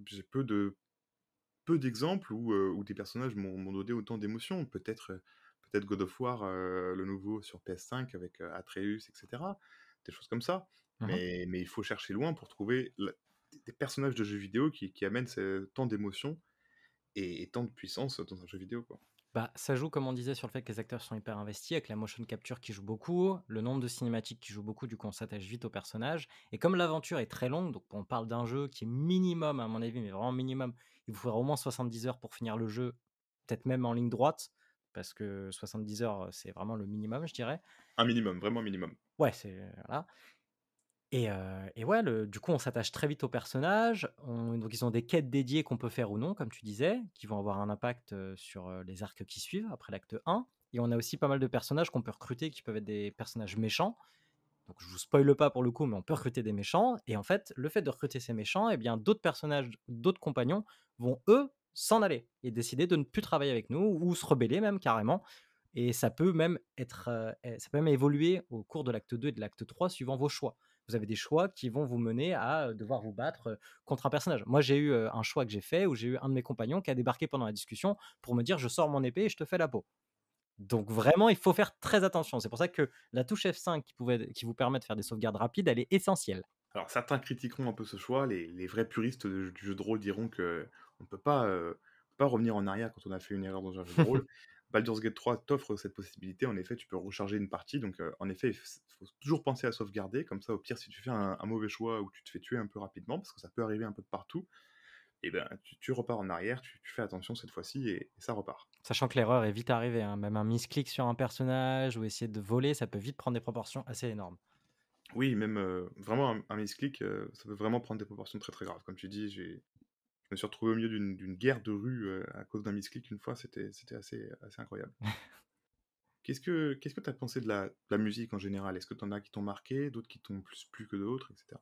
J'ai peu d'exemples où des personnages m'ont donné autant d'émotions. Peut-être God of War, le nouveau sur PS5 avec Atreus, etc. Des choses comme ça. Mhm. Mais il faut chercher loin pour trouver des personnages de jeux vidéo qui amènent tant d'émotions et tant de puissance dans un jeu vidéo, quoi. Bah, ça joue, comme on disait, sur le fait que les acteurs sont hyper investis, avec la motion capture qui joue beaucoup, le nombre de cinématiques qui joue beaucoup, du coup on s'attache vite au personnage. Et comme l'aventure est très longue, donc on parle d'un jeu qui est minimum, à mon avis, mais vraiment minimum, il vous faudra au moins 70 heures pour finir le jeu, peut-être même en ligne droite, parce que 70 heures, c'est vraiment le minimum, je dirais. Un minimum, vraiment minimum. Ouais, c'est... Voilà. Et ouais, du coup, on s'attache très vite aux personnages. Donc, ils ont des quêtes dédiées qu'on peut faire ou non, comme tu disais, qui vont avoir un impact sur les arcs qui suivent, après l'acte 1. Et on a aussi pas mal de personnages qu'on peut recruter, qui peuvent être des personnages méchants. Donc, je vous spoile pas pour le coup, mais on peut recruter des méchants. Et en fait, le fait de recruter ces méchants, eh bien, d'autres personnages, d'autres compagnons vont, eux, s'en aller et décider de ne plus travailler avec nous, ou se rebeller même carrément. Et ça peut même ça peut même évoluer au cours de l'acte 2 et de l'acte 3 suivant vos choix. Vous avez des choix qui vont vous mener à devoir vous battre contre un personnage. Moi, j'ai eu un choix que j'ai fait où j'ai eu un de mes compagnons qui a débarqué pendant la discussion pour me dire je sors mon épée et je te fais la peau. Donc vraiment, il faut faire très attention. C'est pour ça que la touche F5 qui vous permet de faire des sauvegardes rapides, elle est essentielle. Alors certains critiqueront un peu ce choix, les vrais puristes du jeu de rôle diront que on peut pas revenir en arrière quand on a fait une erreur dans un jeu de rôle. Baldur's Gate 3 t'offre cette possibilité, en effet tu peux recharger une partie, donc en effet il faut toujours penser à sauvegarder, comme ça au pire si tu fais un mauvais choix ou tu te fais tuer un peu rapidement, parce que ça peut arriver un peu de partout, et ben tu repars en arrière, tu fais attention cette fois-ci et ça repart. Sachant que l'erreur est vite arrivée, hein. Même un misclick sur un personnage ou essayer de voler, ça peut vite prendre des proportions assez énormes. Oui, même vraiment un misclick, ça peut vraiment prendre des proportions très très graves. Comme tu dis, je me suis retrouvé au milieu d'une guerre de rue à cause d'un misclick une fois, c'était assez incroyable. Qu'est-ce que tu as pensé de la musique en général? Est-ce que tu en as qui t'ont marqué, d'autres qui t'ont plus plu que d'autres, etc.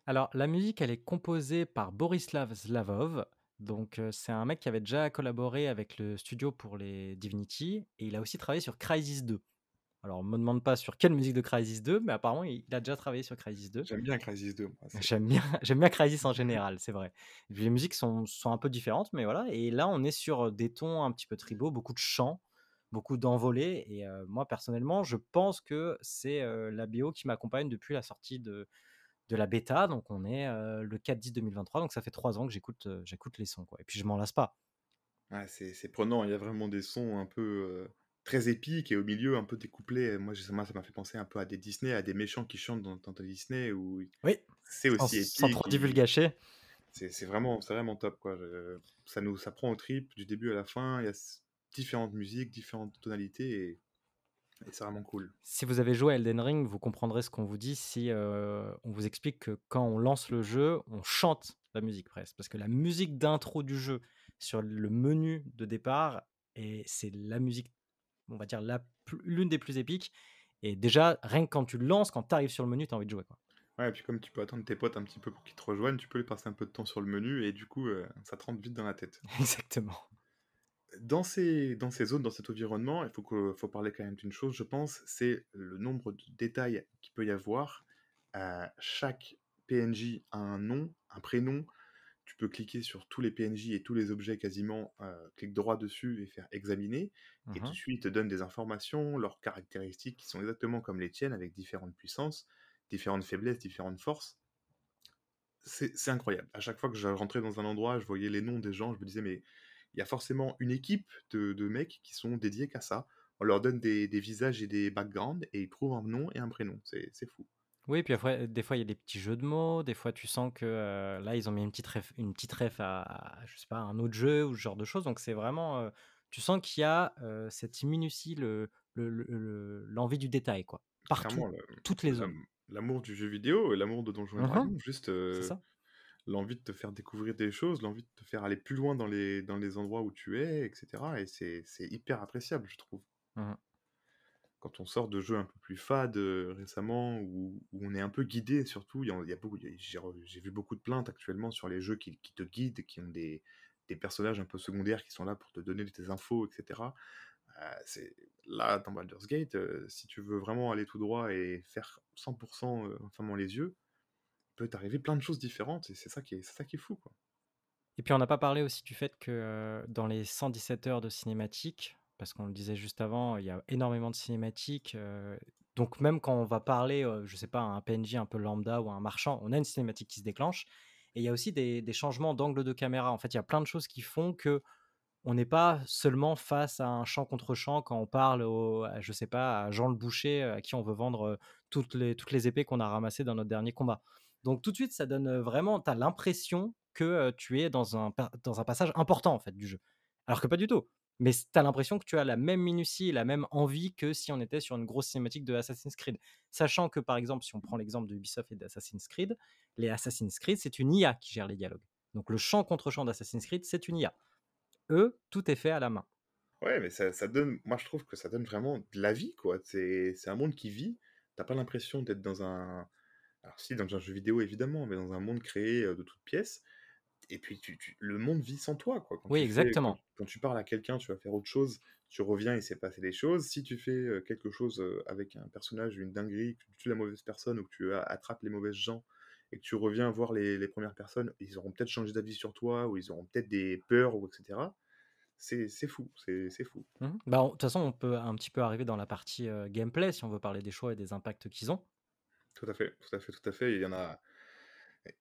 Alors, la musique, elle est composée par Borislav Slavov. Donc, c'est un mec qui avait déjà collaboré avec le studio pour les Divinity. Et il a aussi travaillé sur Crysis 2. Alors, on me demande pas sur quelle musique de Crysis 2, mais apparemment, il a déjà travaillé sur Crysis 2. J'aime bien Crysis 2, moi. J'aime bien Crysis en général, c'est vrai. Et puis, les musiques sont un peu différentes, mais voilà. Et là, on est sur des tons un petit peu tribaux, beaucoup de chants, beaucoup d'envolées. Et moi, personnellement, je pense que c'est la BO qui m'accompagne depuis la sortie de la bêta. Donc, on est le 4-10-2023. Donc, ça fait 3 ans que j'écoute les sons, quoi. Et puis, je m'en lasse pas. Ouais, c'est prenant, il y a vraiment des sons un peu très épiques et au milieu un peu des couplets. Moi, ça m'a fait penser un peu à des Disney, à des méchants qui chantent dans des Disney où Oui, c'est aussi sans épique. trop divulgacher. C'est vraiment top, quoi. Ça prend au trip du début à la fin. Il y a différentes musiques, différentes tonalités et c'est vraiment cool. Si vous avez joué à Elden Ring, vous comprendrez ce qu'on vous dit si on vous explique que quand on lance le jeu, on chante la musique presque. Parce que la musique d'intro du jeu sur le menu de départ, c'est la musique, on va dire, l'une des plus épiques. Et déjà, rien que quand tu le lances, quand tu arrives sur le menu, tu as envie de jouer, quoi. Ouais, et puis comme tu peux attendre tes potes un petit peu pour qu'ils te rejoignent, tu peux les passer un peu de temps sur le menu et du coup, ça te rentre vite dans la tête. Exactement. Dans ces zones, dans cet environnement, faut parler quand même d'une chose, je pense, c'est le nombre de détails qu'il peut y avoir. Chaque PNJ a un nom, un prénom. tu peux cliquer sur tous les PNJ et tous les objets quasiment, clic droit dessus et faire examiner, et tout Mmh. de suite, il te donne des informations, leurs caractéristiques qui sont exactement comme les tiennes, avec différentes puissances, différentes faiblesses, différentes forces. C'est incroyable. À chaque fois que je rentrais dans un endroit, je voyais les noms des gens, je me disais: «Mais il y a forcément une équipe de mecs qui sont dédiés qu'à ça». On leur donne des visages et des backgrounds et ils trouvent un nom et un prénom. C'est fou. Oui, puis après, des fois, il y a des petits jeux de mots. Des fois, tu sens que là, ils ont mis une petite ref je sais pas, un autre jeu ou ce genre de choses. Donc, c'est vraiment. Tu sens qu'il y a cette minutie, l'envie du détail, quoi. Partout, Clairement, toutes les zones. l'amour du jeu vidéo et l'amour de Donjons& et Mhm, Dragons, juste, c'est ça. l'envie de te faire découvrir des choses, l'envie de te faire aller plus loin dans les endroits où tu es, et cetera, et c'est hyper appréciable, je trouve. Mhm. Quand on sort de jeux un peu plus fades, récemment, où on est un peu guidé surtout, il y a beaucoup, j'ai vu beaucoup de plaintes actuellement sur les jeux qui te guident, qui ont des personnages un peu secondaires qui sont là pour te donner des infos, et cetera. C'est là, dans Baldur's Gate, si tu veux vraiment aller tout droit et faire 100 en fermant les yeux, il peut t'arriver plein de choses différentes, et c'est ça qui est fou, quoi. Et puis, on n'a pas parlé aussi du fait que dans les 117 heures de cinématiques, parce qu'on le disait juste avant, il y a énormément de cinématiques. Donc, même quand on va parler, je sais pas, à un PNJ un peu lambda ou à un marchand, on a une cinématique qui se déclenche. Et il y a aussi des changements d'angle de caméra. En fait, il y a plein de choses qui font que on n'est pas seulement face à un champ contre champ quand on parle je sais pas, à Jean le boucher à qui on veut vendre toutes les épées qu'on a ramassées dans notre dernier combat. Donc tout de suite, ça donne vraiment, tu as l'impression que tu es dans un passage important en fait du jeu. Alors que pas du tout. Mais tu as l'impression que tu as la même minutie et la même envie que si on était sur une grosse cinématique de Assassin's Creed. Sachant que par exemple, si on prend l'exemple de Ubisoft et d'Assassin's Creed, les Assassin's Creed, c'est une IA qui gère les dialogues. Donc le champ contre champ d'Assassin's Creed, c'est une IA. Eux, tout est fait à la main. Ouais, mais ça donne, moi je trouve que ça donne vraiment de la vie, quoi. C'est un monde qui vit. T'as pas l'impression d'être dans un. Alors, si, dans un jeu vidéo évidemment, mais dans un monde créé de toutes pièces. Et puis, le monde vit sans toi, quoi. Quand Oui, tu fais, quand, exactement. quand tu parles à quelqu'un, tu vas faire autre chose, tu reviens, il s'est passé des choses. Si tu fais quelque chose avec un personnage, une dinguerie, que tu tues la mauvaise personne ou que tu attrapes les mauvaises gens et que tu reviens voir les premières personnes, ils auront peut-être changé d'avis sur toi ou ils auront peut-être des peurs, ou etc. C'est fou, c'est fou. Bah, de toute façon, on peut un petit peu arriver dans la partie gameplay si on veut parler des choix et des impacts qu'ils ont. Tout à fait, tout à fait, tout à fait. Il y en a.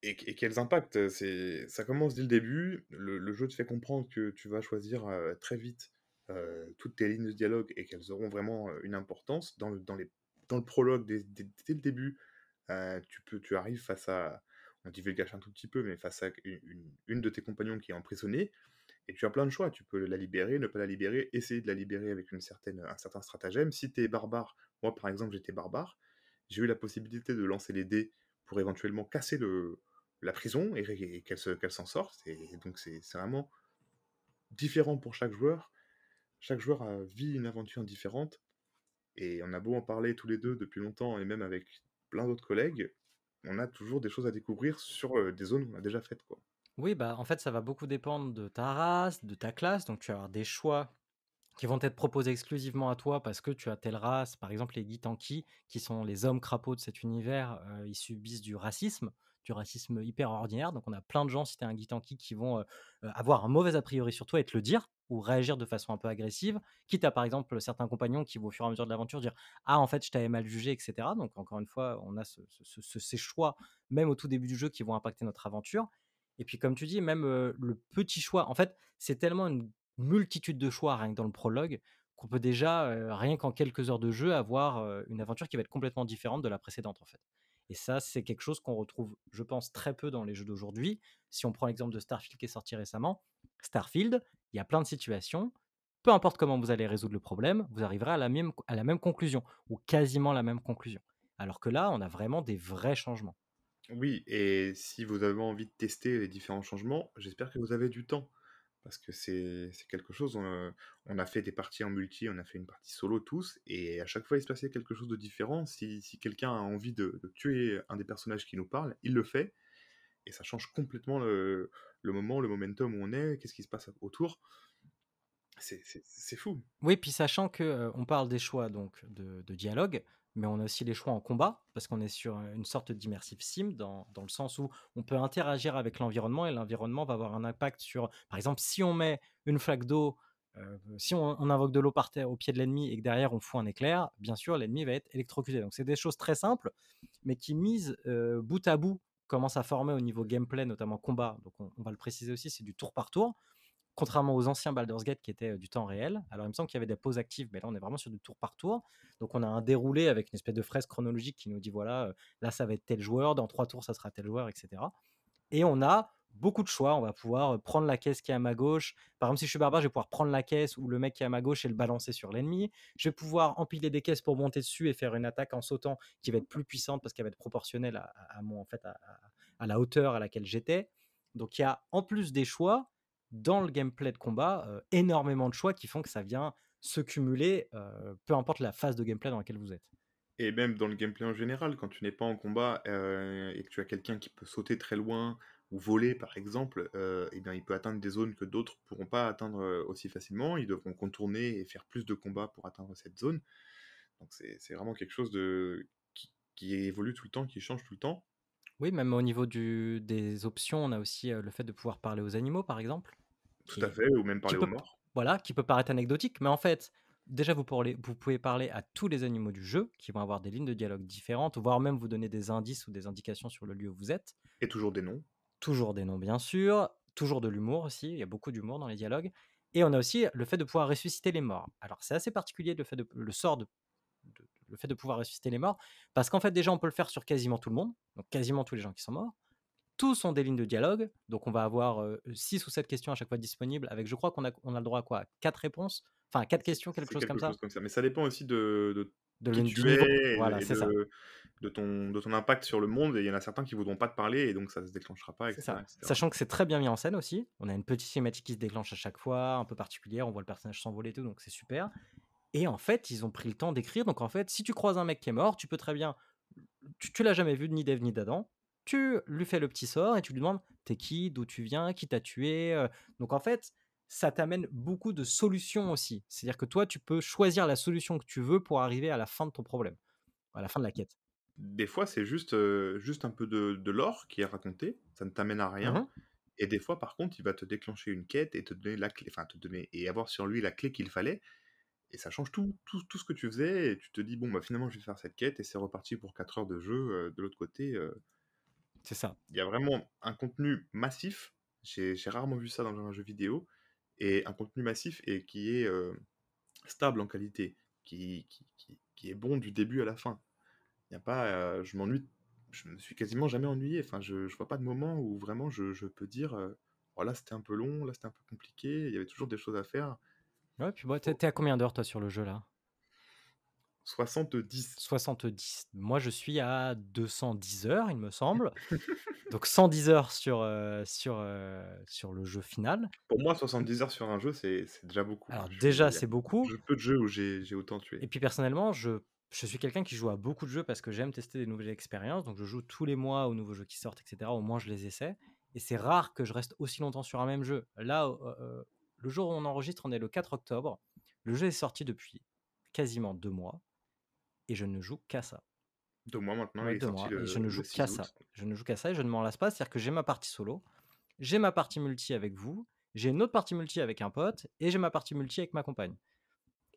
Et quels impacts, ça commence dès le début. Le jeu te fait comprendre que tu vas choisir très vite toutes tes lignes de dialogue et qu'elles auront vraiment une importance. Dans le prologue, dès le début, tu arrives face à, on divulgage un tout petit peu, mais face à une de tes compagnons qui est emprisonnée, et tu as plein de choix. Tu peux la libérer, ne pas la libérer, essayer de la libérer avec un certain stratagème. Si tu es barbare, moi par exemple j'étais barbare, j'ai eu la possibilité de lancer les dés pour éventuellement casser la prison et qu'elle s'en sorte. Et donc c'est vraiment différent pour chaque joueur. Chaque joueur vit une aventure différente. Et on a beau en parler tous les deux depuis longtemps, et même avec plein d'autres collègues, on a toujours des choses à découvrir sur des zones qu'on a déjà faites, quoi. Oui, bah en fait, ça va beaucoup dépendre de ta race, de ta classe. Donc, tu vas avoir des choix qui vont être proposés exclusivement à toi parce que tu as telle race. Par exemple, les Githyanki, qui sont les hommes crapauds de cet univers, ils subissent du racisme hyper ordinaire. Donc, on a plein de gens, si tu es un Githyanki, qui vont avoir un mauvais a priori sur toi et te le dire ou réagir de façon un peu agressive. Quitte à, par exemple, certains compagnons qui vont au fur et à mesure de l'aventure dire «Ah, en fait, je t'avais mal jugé», etc. Donc, encore une fois, on a ces choix, même au tout début du jeu, qui vont impacter notre aventure. Et puis, comme tu dis, même le petit choix, en fait, c'est tellement une multitude de choix rien que dans le prologue qu'on peut déjà, rien qu'en quelques heures de jeu, avoir une aventure qui va être complètement différente de la précédente, en fait. Et ça, c'est quelque chose qu'on retrouve, je pense, très peu dans les jeux d'aujourd'hui. Si on prend l'exemple de Starfield qui est sorti récemment, Starfield, il y a plein de situations. Peu importe comment vous allez résoudre le problème, vous arriverez à la même conclusion, ou quasiment la même conclusion. Alors que là, on a vraiment des vrais changements. Oui, et si vous avez envie de tester les différents changements, j'espère que vous avez du temps. Parce que c'est quelque chose, on a fait des parties en multi, on a fait une partie solo tous, et à chaque fois il se passait quelque chose de différent. Si quelqu'un a envie de tuer un des personnages qui nous parle, il le fait, et ça change complètement le moment, le momentum où on est, qu'est-ce qui se passe autour. C'est fou. Oui, puis sachant que on parle des choix donc de dialogue, mais on a aussi les choix en combat, parce qu'on est sur une sorte d'immersive sim, dans le sens où on peut interagir avec l'environnement, et l'environnement va avoir un impact sur, par exemple, si on met une flaque d'eau, si on invoque de l'eau par terre au pied de l'ennemi et que derrière on fout un éclair, bien sûr, l'ennemi va être électrocuté. Donc c'est des choses très simples, mais qui mises bout à bout commencent à former au niveau gameplay, notamment combat. Donc on va le préciser aussi, c'est du tour par tour. Contrairement aux anciens Baldur's Gate qui étaient du temps réel. Alors il me semble qu'il y avait des pauses actives, mais là on est vraiment sur du tour par tour. Donc on a un déroulé avec une espèce de fresque chronologique qui nous dit voilà, là ça va être tel joueur, dans 3 tours ça sera tel joueur, etc. Et on a beaucoup de choix. On va pouvoir prendre la caisse qui est à ma gauche. Par exemple, si je suis barbare, je vais pouvoir prendre la caisse ou le mec qui est à ma gauche et le balancer sur l'ennemi. Je vais pouvoir empiler des caisses pour monter dessus et faire une attaque en sautant qui va être plus puissante parce qu'elle va être proportionnelle à la hauteur à laquelle j'étais. Donc il y a en plus des choix dans le gameplay de combat, énormément de choix qui font que ça vient se cumuler, peu importe la phase de gameplay dans laquelle vous êtes. Et même dans le gameplay en général, quand tu n'es pas en combat et que tu as quelqu'un qui peut sauter très loin ou voler par exemple, eh bien, il peut atteindre des zones que d'autres ne pourront pas atteindre aussi facilement. Ils devront contourner et faire plus de combats pour atteindre cette zone. Donc c'est vraiment quelque chose qui évolue tout le temps, qui change tout le temps. Oui, même au niveau des options, on a aussi le fait de pouvoir parler aux animaux, par exemple. Tout à fait, ou même parler aux morts. Voilà, qui peut paraître anecdotique, mais en fait, déjà, vous pouvez parler à tous les animaux du jeu, qui vont avoir des lignes de dialogue différentes, voire même vous donner des indices ou des indications sur le lieu où vous êtes. Et toujours des noms. Toujours des noms, bien sûr. Toujours de l'humour aussi. Il y a beaucoup d'humour dans les dialogues. Et on a aussi le fait de pouvoir ressusciter les morts. Alors, c'est assez particulier le fait de pouvoir ressusciter les morts, parce qu'en fait, déjà, on peut le faire sur quasiment tout le monde, donc quasiment tous les gens qui sont morts. Tous ont des lignes de dialogue, donc on va avoir 6 ou 7 questions à chaque fois disponibles, avec je crois qu'on a le droit à quoi 4 réponses, enfin 4 questions, quelque C'est chose comme quelque chose ça. comme ça. Mais ça dépend aussi de qui Du tu niveau, es voilà, et c'est ça. de ton impact sur le monde. Et il y en a certains qui ne voudront pas te parler et donc ça ne se déclenchera pas, C'est etc., ça. etc. Sachant que c'est très bien mis en scène aussi. On a une petite cinématique qui se déclenche à chaque fois, un peu particulière, on voit le personnage s'envoler et tout, donc c'est super. Et en fait, ils ont pris le temps d'écrire, donc en fait, si tu croises un mec qui est mort, tu peux très bien, tu l'as jamais vu, ni d'Ève ni d'Adam, tu lui fais le petit sort et tu lui demandes t'es qui, d'où tu viens, qui t'a tué. Donc en fait, ça t'amène beaucoup de solutions aussi. C'est-à-dire que toi, tu peux choisir la solution que tu veux pour arriver à la fin de ton problème, à la fin de la quête. Des fois, c'est juste un peu de lore qui est raconté, ça ne t'amène à rien. Mhm. Et des fois, par contre, il va te déclencher une quête et te donner la clé, enfin te donner et avoir sur lui la clé qu'il fallait. Et ça change tout ce que tu faisais. Et tu te dis bon bah finalement je vais faire cette quête et c'est reparti pour 4 heures de jeu de l'autre côté. C'est ça. Il y a vraiment un contenu massif. J'ai rarement vu ça dans un jeu vidéo. Et un contenu massif et qui est stable en qualité, qui est bon du début à la fin. Il y a pas, je me suis quasiment jamais ennuyé. Enfin, je vois pas de moment où vraiment je peux dire, oh là c'était un peu long, là c'était un peu compliqué. Il y avait toujours des choses à faire. Ouais, puis t'es à combien d'heures toi sur le jeu là 70. 70. Moi, je suis à 210 heures, il me semble. Donc 110 heures sur le jeu final. Pour moi, 70 heures sur un jeu, c'est déjà beaucoup. Alors Il déjà, y a c'est beaucoup. peu de jeux où j'ai autant tué. Et puis personnellement, je suis quelqu'un qui joue à beaucoup de jeux parce que j'aime tester des nouvelles expériences. Donc je joue tous les mois aux nouveaux jeux qui sortent, etc. Au moins, je les essaie. Et c'est rare que je reste aussi longtemps sur un même jeu. Là, le jour où on enregistre, on est le 4 octobre. Le jeu est sorti depuis quasiment 2 mois. Et je ne joue qu'à ça. 2 mois maintenant, Ouais, il est 2 sorti mois. Et je ne joue le 6 qu'à ça. août. Je ne joue qu'à ça et je ne m'en lasse pas. C'est-à-dire que j'ai ma partie solo, j'ai ma partie multi avec vous, j'ai une autre partie multi avec un pote et j'ai ma partie multi avec ma compagne.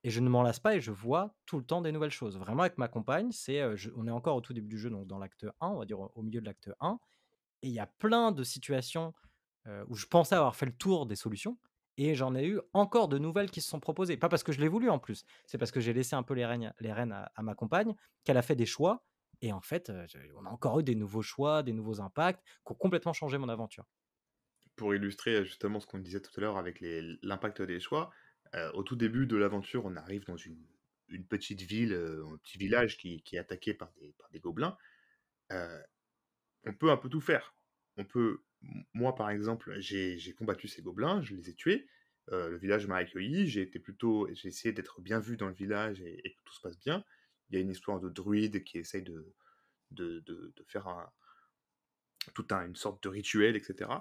Et je ne m'en lasse pas et je vois tout le temps des nouvelles choses. Vraiment, avec ma compagne, on est encore au tout début du jeu, donc dans l'acte 1, on va dire au milieu de l'acte 1. Et il y a plein de situations où je pensais avoir fait le tour des solutions. Et j'en ai eu encore de nouvelles qui se sont proposées. Pas parce que je l'ai voulu en plus, c'est parce que j'ai laissé un peu les rênes à ma compagne, qu'elle a fait des choix. Et en fait, on a encore eu des nouveaux choix, des nouveaux impacts qui ont complètement changé mon aventure. Pour illustrer justement ce qu'on disait tout à l'heure avec l'impact des choix, au tout début de l'aventure, on arrive dans une petite ville, un petit village qui est attaqué par des gobelins. On peut un peu tout faire. Moi par exemple, j'ai combattu ces gobelins, je les ai tués. Le village m'a accueilli, j'ai essayé d'être bien vu dans le village et que tout se passe bien. Il y a une histoire de druide qui essaye de faire une sorte de rituel, etc.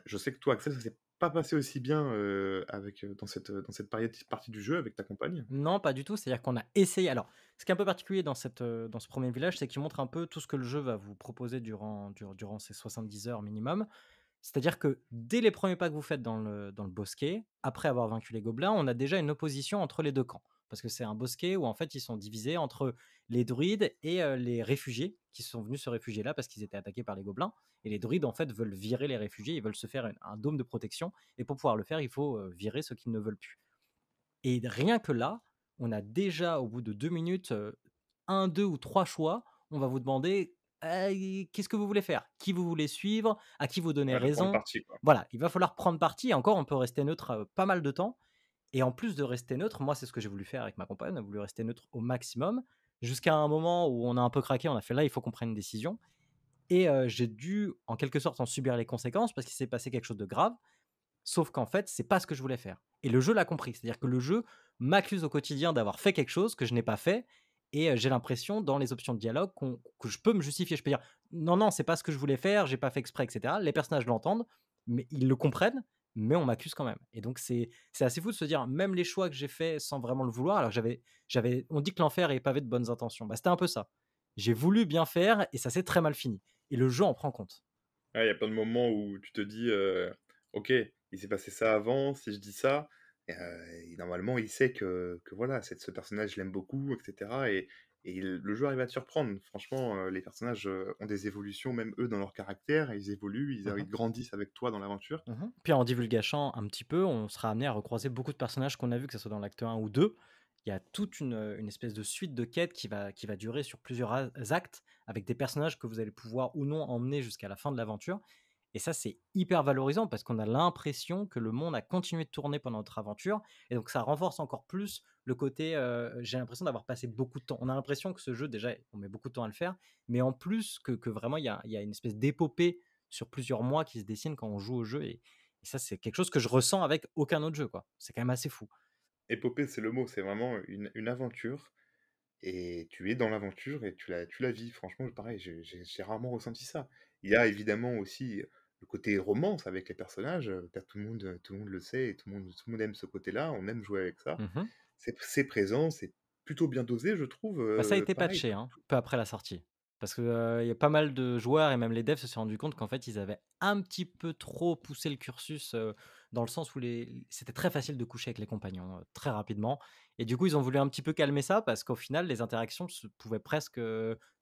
Je sais que toi, Axel, ça s'est pas passé aussi bien, dans cette partie du jeu avec ta compagne? Non, pas du tout. C'est-à-dire qu'on a essayé. Alors, ce qui est un peu particulier dans ce premier village, c'est qu'il montre un peu tout ce que le jeu va vous proposer durant ces 70 heures minimum. C'est-à-dire que dès les premiers pas que vous faites dans le bosquet, après avoir vaincu les gobelins, on a déjà une opposition entre les deux camps. Parce que c'est un bosquet où en fait ils sont divisés entre les druides et les réfugiés qui sont venus se réfugier là parce qu'ils étaient attaqués par les gobelins. Et les druides en fait veulent virer les réfugiés, ils veulent se faire un dôme de protection. Et pour pouvoir le faire, il faut virer ceux qui ne veulent plus. Et rien que là, on a déjà, au bout de 2 minutes, 1, 2 ou 3 choix. On va vous demander: Qu'est-ce que vous voulez faire? Qui vous voulez suivre? À qui vous donnez Ouais, faut prendre raison?» parti, quoi. Voilà, il va falloir prendre parti et encore on peut rester neutre, pas mal de temps et en plus de rester neutre, moi c'est ce que j'ai voulu faire avec ma compagne, on a voulu rester neutre au maximum jusqu'à un moment où on a un peu craqué, on a fait: «Là, il faut qu'on prenne une décision» et j'ai dû, en quelque sorte, en subir les conséquences parce qu'il s'est passé quelque chose de grave. Sauf qu'en fait, c'est pas ce que je voulais faire et le jeu l'a compris. C'est-à-dire que le jeu m'accuse au quotidien d'avoir fait quelque chose que je n'ai pas fait et j'ai l'impression dans les options de dialogue que je peux me justifier. Je peux dire: «Non, non, c'est pas ce que je voulais faire, j'ai pas fait exprès» et cetera. Les personnages l'entendent, mais ils le comprennent, mais on m'accuse quand même et donc c'est assez fou de se dire même les choix que j'ai faits sans vraiment le vouloir alors que j'avais on dit que l'enfer est pavé de bonnes intentions. Bah, c'était un peu ça. J'ai voulu bien faire et ça s'est très mal fini et le jeu en prend compte. Ouais, il y a plein de moments où tu te dis, «OK, il s'est passé ça avant, si je dis ça», et normalement, il sait que voilà, ce personnage, je l'aime beaucoup et cetera et le jeu arrive à te surprendre. Franchement, les personnages, ont des évolutions, même eux, dans leur caractère, et ils évoluent, ils Mmh. grandissent avec toi dans l'aventure. Mmh. Puis en divulgachant un petit peu, on sera amené à recroiser beaucoup de personnages qu'on a vus, que ce soit dans l'acte 1 ou 2. Il y a toute une espèce de suite de quêtes qui va durer sur plusieurs actes, avec des personnages que vous allez pouvoir ou non emmener jusqu'à la fin de l'aventure. Et ça, c'est hyper valorisant parce qu'on a l'impression que le monde a continué de tourner pendant notre aventure. Et donc, ça renforce encore plus le côté. J'ai l'impression d'avoir passé beaucoup de temps. On a l'impression que ce jeu, déjà, on met beaucoup de temps à le faire. Mais en plus, que vraiment, il y a une espèce d'épopée sur plusieurs mois qui se dessine quand on joue au jeu. Et ça, c'est quelque chose que je ressens avec aucun autre jeu, quoi. C'est quand même assez fou. Épopée, c'est le mot, c'est vraiment une aventure et tu es dans l'aventure et tu la vis. Franchement, pareil, j'ai rarement ressenti ça. Il y a évidemment aussi le côté romance avec les personnages, tout le monde le sait et tout le monde aime ce côté-là, on aime jouer avec ça. Mhm. C'est présent, c'est plutôt bien dosé, je trouve, Bah, ça a été pareil. patché, hein, peu après la sortie. Parce que, il y a pas mal de joueurs et même les devs se sont rendus compte qu'en fait, ils avaient un petit peu trop poussé le cursus, dans le sens où c'était très facile de coucher avec les compagnons, très rapidement et du coup, ils ont voulu un petit peu calmer ça parce qu'au final, les interactions pouvaient presque,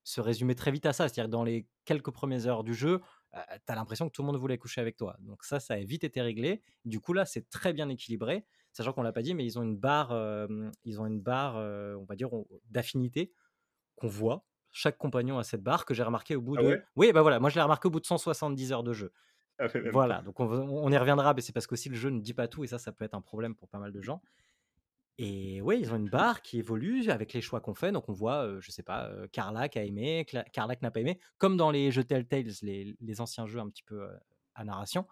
se résumer très vite à ça. C'est-à-dire que dans les quelques premières heures du jeu, tu as l'impression que tout le monde voulait coucher avec toi. Donc ça a vite été réglé. Du coup, là, c'est très bien équilibré, sachant qu'on l'a pas dit, mais ils ont une barre, on va dire, d'affinité qu'on voit. Chaque compagnon a cette barre que j'ai remarqué au bout Ah ouais? de oui, bah, voilà, moi je l'ai remarqué au bout de 170 heures de jeu. Ah ouais, même Voilà, pas. donc on y reviendra, mais c'est parce qu'aussi le jeu ne dit pas tout et ça peut être un problème pour pas mal de gens et oui, ils ont une barre qui évolue avec les choix qu'on fait, donc on voit, je sais pas, Carlac a aimé, Carlac n'a pas aimé, comme dans les jeux Telltales, les anciens jeux un petit peu, à narration.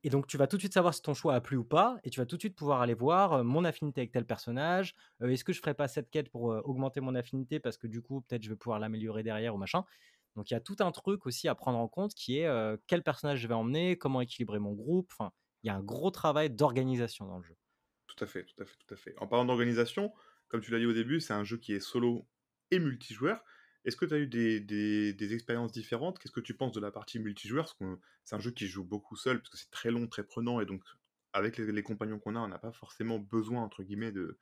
Et donc, tu vas tout de suite savoir si ton choix a plu ou pas, et tu vas tout de suite pouvoir aller voir mon affinité avec tel personnage. Est-ce que je ferais pas cette quête pour augmenter mon affinité parce que du coup, peut-être je vais pouvoir l'améliorer derrière ou machin. Donc, il y a tout un truc aussi à prendre en compte qui est quel personnage je vais emmener, comment équilibrer mon groupe. Enfin, il y a un gros travail d'organisation dans le jeu. Tout à fait, tout à fait, tout à fait. En parlant d'organisation, comme tu l'as dit au début, c'est un jeu qui est solo et multijoueur. Est-ce que tu as eu des expériences différentes? Qu'est-ce que tu penses de la partie multijoueur? Parce que c'est un jeu qui joue beaucoup seul, parce que c'est très long, très prenant, et donc avec les compagnons qu'on a, on n'a pas forcément besoin, entre guillemets, de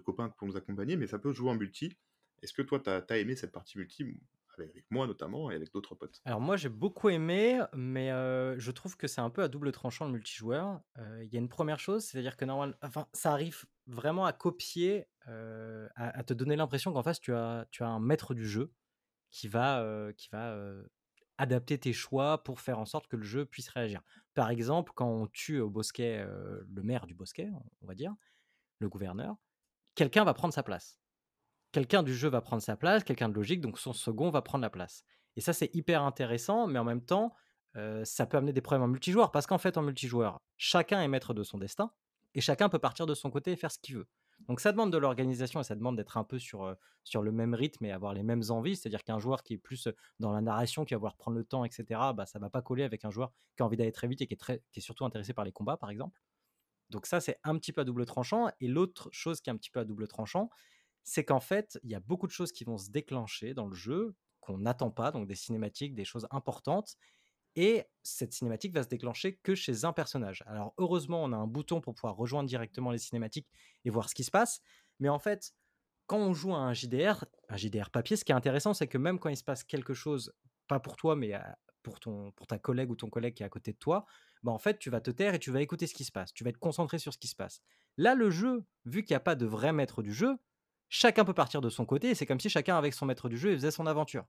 copains pour nous accompagner, mais ça peut jouer en multi. Est-ce que toi, tu as aimé cette partie multi, avec moi notamment, et avec d'autres potes? Alors moi j'ai beaucoup aimé, mais je trouve que c'est un peu à double tranchant le multijoueur. Il y a une première chose, c'est-à-dire que enfin ça arrive vraiment à copier, à te donner l'impression qu'en face tu as un maître du jeu qui va adapter tes choix pour faire en sorte que le jeu puisse réagir. Par exemple, quand on tue au bosquet, le maire du bosquet, on va dire, le gouverneur, quelqu'un va prendre sa place. Quelqu'un du jeu va prendre sa place, quelqu'un de logique, donc son second va prendre la place. Et ça, c'est hyper intéressant, mais en même temps, ça peut amener des problèmes en multijoueur, parce qu'en fait, en multijoueur, chacun est maître de son destin, et chacun peut partir de son côté et faire ce qu'il veut. Donc ça demande de l'organisation et ça demande d'être un peu sur le même rythme et avoir les mêmes envies. C'est-à-dire qu'un joueur qui est plus dans la narration, qui va vouloir prendre le temps, etc., bah, ça va pas coller avec un joueur qui a envie d'aller très vite et qui est surtout intéressé par les combats, par exemple. Donc ça, c'est un petit peu à double tranchant. Et l'autre chose qui est un petit peu à double tranchant, c'est qu'en fait, il y a beaucoup de choses qui vont se déclencher dans le jeu qu'on n'attend pas, donc des cinématiques, des choses importantes. Et cette cinématique va se déclencher que chez un personnage. Alors heureusement, on a un bouton pour pouvoir rejoindre directement les cinématiques et voir ce qui se passe. Mais en fait, quand on joue à un JDR papier, ce qui est intéressant, c'est que même quand il se passe quelque chose, pas pour toi, mais pour ta collègue ou ton collègue qui est à côté de toi, bah en fait, tu vas te taire et tu vas écouter ce qui se passe. Tu vas être concentré sur ce qui se passe. Là, le jeu, vu qu'il n'y a pas de vrai maître du jeu, chacun peut partir de son côté et c'est comme si chacun avec son maître du jeu et faisait son aventure.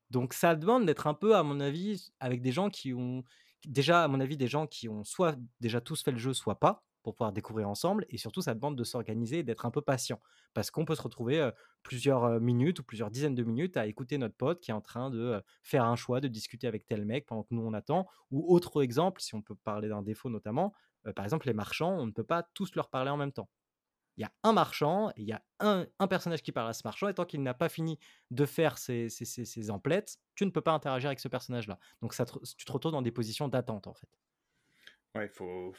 Donc ça demande d'être un peu, à mon avis, avec des gens qui ont déjà, à mon avis, des gens qui ont soit déjà tous fait le jeu, soit pas, pour pouvoir découvrir ensemble. Et surtout, ça demande de s'organiser et d'être un peu patient. Parce qu'on peut se retrouver plusieurs minutes ou plusieurs dizaines de minutes à écouter notre pote qui est en train de faire un choix, de discuter avec tel mec pendant que nous on attend. Ou autre exemple, si on peut parler d'un défaut notamment, par exemple les marchands, on ne peut pas tous leur parler en même temps. Il y a un marchand, et il y a un personnage qui parle à ce marchand, et tant qu'il n'a pas fini de faire ses emplettes, tu ne peux pas interagir avec ce personnage-là. Donc tu te retrouves dans des positions d'attente, en fait. Ouais, faut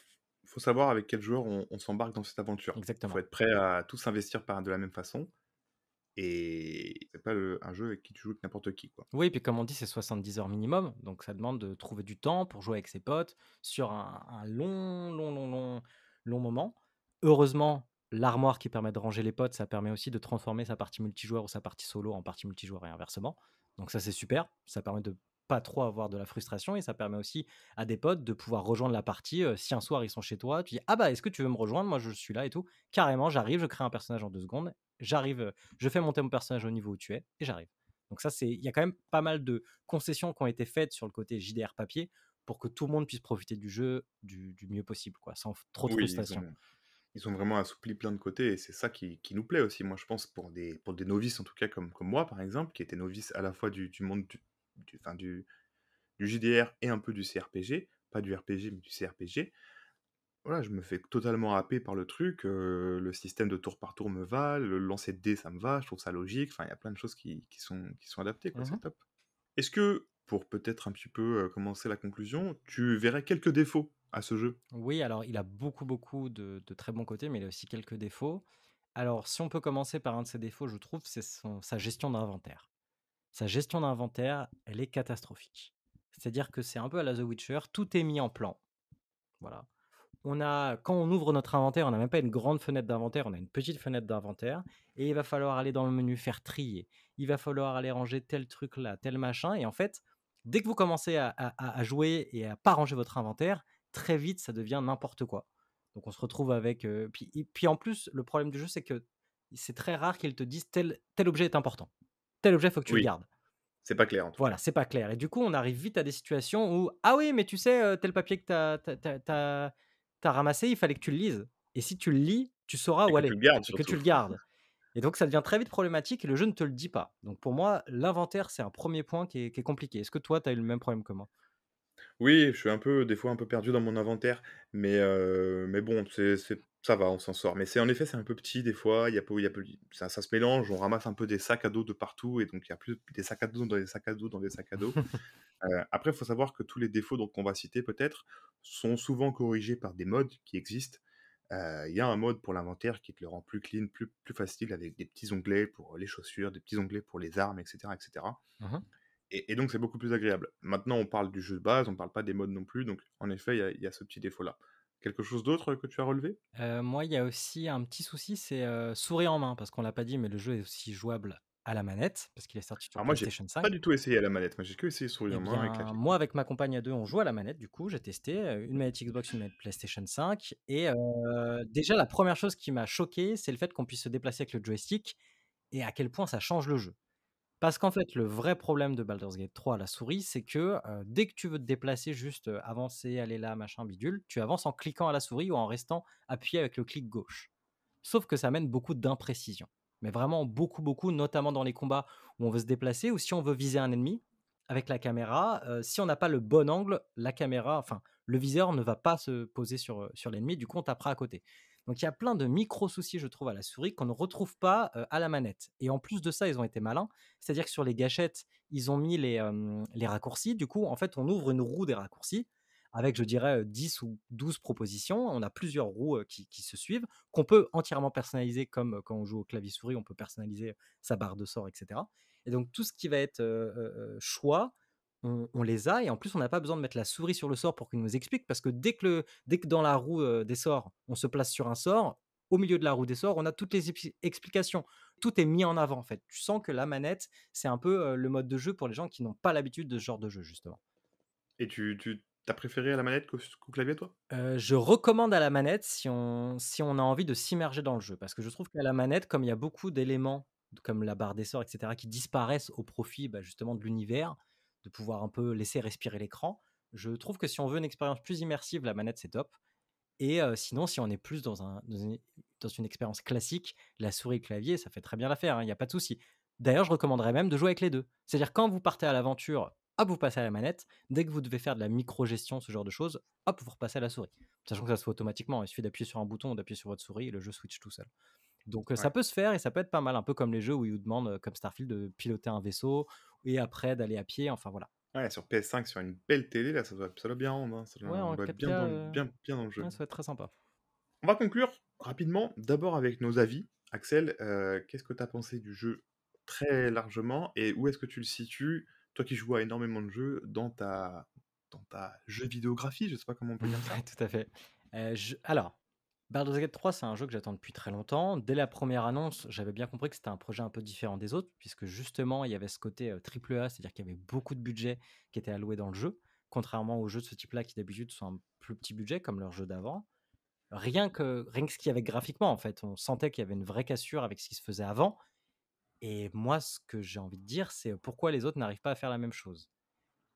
savoir avec quel joueur on s'embarque dans cette aventure. Il faut Exactement. être prêt à tous s'investir de la même façon. Et c'est pas un jeu avec qui tu joues avec n'importe qui, quoi. Oui, puis comme on dit, c'est 70 heures minimum, donc ça demande de trouver du temps pour jouer avec ses potes sur un long moment. Heureusement, l'armoire qui permet de ranger les potes, ça permet aussi de transformer sa partie multijoueur ou sa partie solo en partie multijoueur et inversement. Donc ça, c'est super. Ça permet de pas trop avoir de la frustration et ça permet aussi à des potes de pouvoir rejoindre la partie. Si un soir ils sont chez toi, tu dis ah bah est-ce que tu veux me rejoindre? Moi je suis là et tout. Carrément, j'arrive, je crée un personnage en 2 secondes. J'arrive, je fais monter mon personnage au niveau où tu es et j'arrive. Donc ça, il y a quand même pas mal de concessions qui ont été faites sur le côté JDR papier pour que tout le monde puisse profiter du jeu du mieux possible, quoi, sans trop de Oui, frustration. ils ont vraiment assoupli plein de côtés et c'est ça qui nous plaît aussi. Moi, je pense pour des novices, en tout cas, comme moi, par exemple, qui était novice à la fois du monde enfin, du JDR et un peu du CRPG, pas du RPG, mais du CRPG. Voilà, je me fais totalement happer par le truc, le système de tour par tour me va, le lancer de dés, ça me va, je trouve ça logique, enfin, il y a plein de choses qui sont adaptées, quoi, c'est Mhm. top. Est-ce que, pour peut-être un petit peu commencer la conclusion, tu verrais quelques défauts à ce jeu? Oui, alors il a beaucoup de très bons côtés, mais il a aussi quelques défauts. Alors, si on peut commencer par un de ses défauts, je trouve, c'est sa gestion d'inventaire. Sa gestion d'inventaire, elle est catastrophique. C'est-à-dire que c'est un peu à la The Witcher, tout est mis en plan. Voilà. Quand on ouvre notre inventaire, on n'a même pas une grande fenêtre d'inventaire, on a une petite fenêtre d'inventaire, et il va falloir aller dans le menu faire trier. Il va falloir aller ranger tel truc là, tel machin, et en fait, dès que vous commencez à jouer et à pas ranger votre inventaire, très vite ça devient n'importe quoi. Donc on se retrouve avec. Puis en plus, le problème du jeu, c'est que c'est très rare qu'ils te disent tel objet est important. Tel objet, il faut que tu le Oui, gardes. c'est pas clair en tout Voilà, cas. c'est pas clair. Et du coup, on arrive vite à des situations où ah oui, mais tu sais, tel papier que tu as ramassé, il fallait que tu le lises. Et si tu le lis, tu sauras Et où que tu aller le gardes et que tu surtout. le gardes. Et donc ça devient très vite problématique et le jeu ne te le dit pas. Donc pour moi, l'inventaire, c'est un premier point qui est compliqué. Est-ce que toi, tu as eu le même problème que moi? Oui, je suis des fois un peu perdu dans mon inventaire, mais bon, ça va, on s'en sort. Mais en effet, c'est un peu petit des fois, il y a peu ça se mélange, on ramasse un peu des sacs à dos de partout et donc il y a plus des sacs à dos dans des sacs à dos dans des sacs à dos. Après, il faut savoir que tous les défauts donc qu'on va citer peut-être, sont souvent corrigés par des mods qui existent. Il y a un mode pour l'inventaire qui te le rend plus clean, plus facile avec des petits onglets pour les chaussures, des petits onglets pour les armes et cetera et cetera. Mmh. Et donc c'est beaucoup plus agréable. Maintenant, on parle du jeu de base, on parle pas des modes non plus, donc en effet, il y a ce petit défaut-là. Quelque chose d'autre que tu as relevé? Moi, il y a aussi un petit souci, c'est, souris en main parce qu'on l'a pas dit, mais le jeu est aussi jouable à la manette parce qu'il est sorti sur Alors moi, j'ai PlayStation pas 5. du tout essayé à la manette, moi j'ai que essayé souris Eh en main et bien, clavier. moi, avec ma compagne à 2, on joue à la manette, du coup, j'ai testé, une manette Xbox, une manette PlayStation 5 et déjà la première chose qui m'a choqué, c'est le fait qu'on puisse se déplacer avec le joystick et à quel point ça change le jeu. Parce qu'en fait, le vrai problème de Baldur's Gate 3 à la souris, c'est que, dès que tu veux te déplacer, juste, avancer, aller là, machin bidule, tu avances en cliquant à la souris ou en restant appuyé avec le clic gauche. Sauf que ça amène beaucoup d'imprécision. Mais vraiment beaucoup, notamment dans les combats où on veut se déplacer ou si on veut viser un ennemi avec la caméra, si on n'a pas le bon angle, la caméra enfin, le viseur ne va pas se poser sur l'ennemi, du coup on tapera à côté. Donc il y a plein de micro-soucis, je trouve, à la souris qu'on ne retrouve pas à la manette. Et en plus de ça, ils ont été malins. C'est-à-dire que sur les gâchettes, ils ont mis les raccourcis. Du coup, en fait, on ouvre une roue des raccourcis avec, je dirais, 10 ou 12 propositions. On a plusieurs roues qui se suivent, qu'on peut entièrement personnaliser, comme quand on joue au clavier-souris, on peut personnaliser sa barre de sort, etc. Et donc, tout ce qui va être choix, on les a. Et en plus, on n'a pas besoin de mettre la souris sur le sort pour qu'il nous explique, parce que dès que dans la roue des sorts, on se place sur un sort, au milieu de la roue des sorts, on a toutes les explications. Tout est mis en avant, en fait. Tu sens que la manette, c'est un peu le mode de jeu pour les gens qui n'ont pas l'habitude de ce genre de jeu, justement. Et tu as préféré à la manette qu'au clavier, toi? Je recommande à la manette si on a envie de s'immerger dans le jeu, parce que je trouve qu'à la manette, comme il y a beaucoup d'éléments, comme la barre des sorts, et cetera, qui disparaissent au profit, justement de l'univers, de pouvoir un peu laisser respirer l'écran, je trouve que si on veut une expérience plus immersive, la manette, c'est top. Et sinon, si on est plus dans une expérience classique, la souris et le clavier, ça fait très bien l'affaire, hein, il y a pas de souci. D'ailleurs, je recommanderais même de jouer avec les 2. C'est-à-dire quand vous partez à l'aventure, hop, vous passez à la manette. Dès que vous devez faire de la micro-gestion, ce genre de choses, hop, vous repassez à la souris. Sachant que ça se fait automatiquement, il suffit d'appuyer sur un bouton ou d'appuyer sur votre souris et le jeu switch tout seul. Donc ça Ouais. peut se faire et ça peut être pas mal, un peu comme les jeux où ils vous demandent, comme Starfield, de piloter un vaisseau et après d'aller à pied, enfin voilà. Ouais, sur PS5, sur une belle télé, là, ça doit bien rendre, hein. Ouais, On en doit être 4K, bien dans le jeu. ouais, ça va être très sympa. On va conclure rapidement, d'abord avec nos avis. Axel, qu'est-ce que tu as pensé du jeu très largement et où est-ce que tu le situes, toi qui joues à énormément de jeux, dans ta jeu vidéographie, je sais pas comment on peut dire ça? Ouais, tout à fait. Alors, Baldur's Gate 3, c'est un jeu que j'attends depuis très longtemps. Dès la première annonce, j'avais bien compris que c'était un projet un peu différent des autres, puisque justement, il y avait ce côté triple A, c'est-à-dire qu'il y avait beaucoup de budget qui était alloué dans le jeu, contrairement aux jeux de ce type-là qui d'habitude sont un plus petit budget, comme leurs jeux d'avant. Rien que ce qu'il y avait graphiquement, en fait, on sentait qu'il y avait une vraie cassure avec ce qui se faisait avant. Et moi, ce que j'ai envie de dire, c'est pourquoi les autres n'arrivent pas à faire la même chose.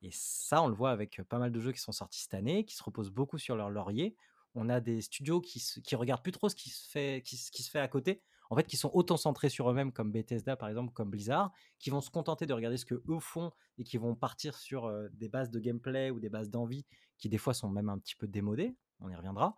Et ça, on le voit avec pas mal de jeux qui sont sortis cette année, qui se reposent beaucoup sur leur laurier. On a des studios qui regardent plus trop ce qui se fait à côté. En fait, qui sont autant centrés sur eux-mêmes, comme Bethesda par exemple, comme Blizzard, qui vont se contenter de regarder ce que eux font et qui vont partir sur des bases de gameplay ou des bases d'envie qui des fois sont même un petit peu démodées. On y reviendra.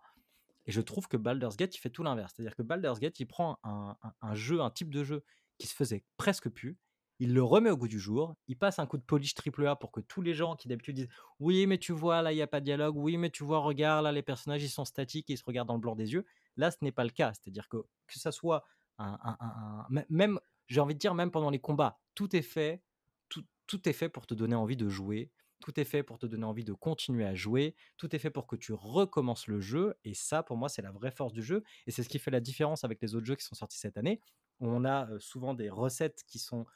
Et je trouve que Baldur's Gate, il fait tout l'inverse. C'est-à-dire que Baldur's Gate, il prend un jeu, un type de jeu qui se faisait presque plus, il le remet au goût du jour, il passe un coup de polish triple A pour que tous les gens qui d'habitude disent oui, mais tu vois, là, il n'y a pas de dialogue, oui, mais tu vois, regarde, là, les personnages, ils sont statiques et ils se regardent dans le blanc des yeux. Là, ce n'est pas le cas. C'est-à-dire que ça soit même, j'ai envie de dire, même pendant les combats, tout est fait, tout est fait pour te donner envie de jouer. Tout est fait pour te donner envie de continuer à jouer. Tout est fait pour que tu recommences le jeu. Et ça, pour moi, c'est la vraie force du jeu. Et c'est ce qui fait la différence avec les autres jeux qui sont sortis cette année. On a souvent des recettes qui sont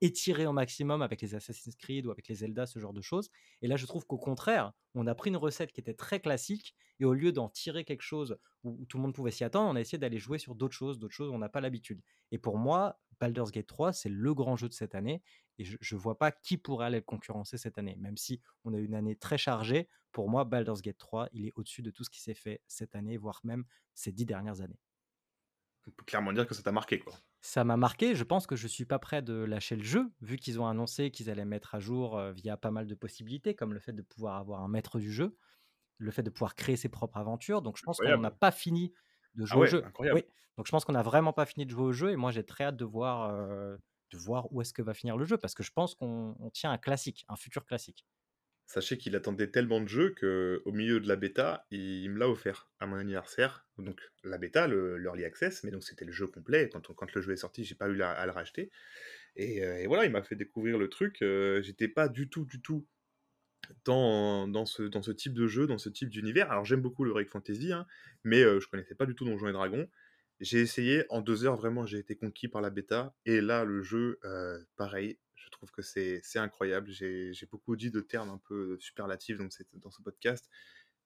étirées au maximum avec les Assassin's Creed ou avec les Zelda, ce genre de choses. Et là, je trouve qu'au contraire, on a pris une recette qui était très classique. Et au lieu d'en tirer quelque chose où tout le monde pouvait s'y attendre, on a essayé d'aller jouer sur d'autres choses où on n'a pas l'habitude. Et pour moi, Baldur's Gate 3, c'est le grand jeu de cette année. Et je ne vois pas qui pourrait aller le concurrencer cette année. Même si on a eu une année très chargée, pour moi, Baldur's Gate 3, il est au-dessus de tout ce qui s'est fait cette année, voire même ces 10 dernières années. On peut clairement dire que ça t'a marqué, quoi. Ça m'a marqué, je pense que je ne suis pas prêt de lâcher le jeu, vu qu'ils ont annoncé qu'ils allaient mettre à jour via pas mal de possibilités, comme le fait de pouvoir avoir un maître du jeu, le fait de pouvoir créer ses propres aventures. Donc je pense qu'on n'a Incroyable. pas fini de Ah jouer au ouais, jeu. incroyable. Oui, donc je pense qu'on n'a vraiment pas fini de jouer au jeu, et moi j'ai très hâte de voir où est-ce que va finir le jeu, parce que je pense qu'on tient un classique, un futur classique. Sachez qu'il attendait tellement de jeux qu'au milieu de la bêta, il me l'a offert à mon anniversaire. Donc la bêta, l'Early Access, mais donc c'était le jeu complet. Quand le jeu est sorti, j'ai pas eu à le racheter. Et voilà, il m'a fait découvrir le truc. J'étais pas du tout dans ce type de jeu, dans ce type d'univers. Alors j'aime beaucoup le Heroic Fantasy, hein, mais je connaissais pas du tout Donjons et Dragons. J'ai essayé, en 2 heures, vraiment, j'ai été conquis par la bêta. Et là, le jeu, pareil, je trouve que c'est incroyable. J'ai beaucoup dit de termes un peu superlatifs dans ce podcast.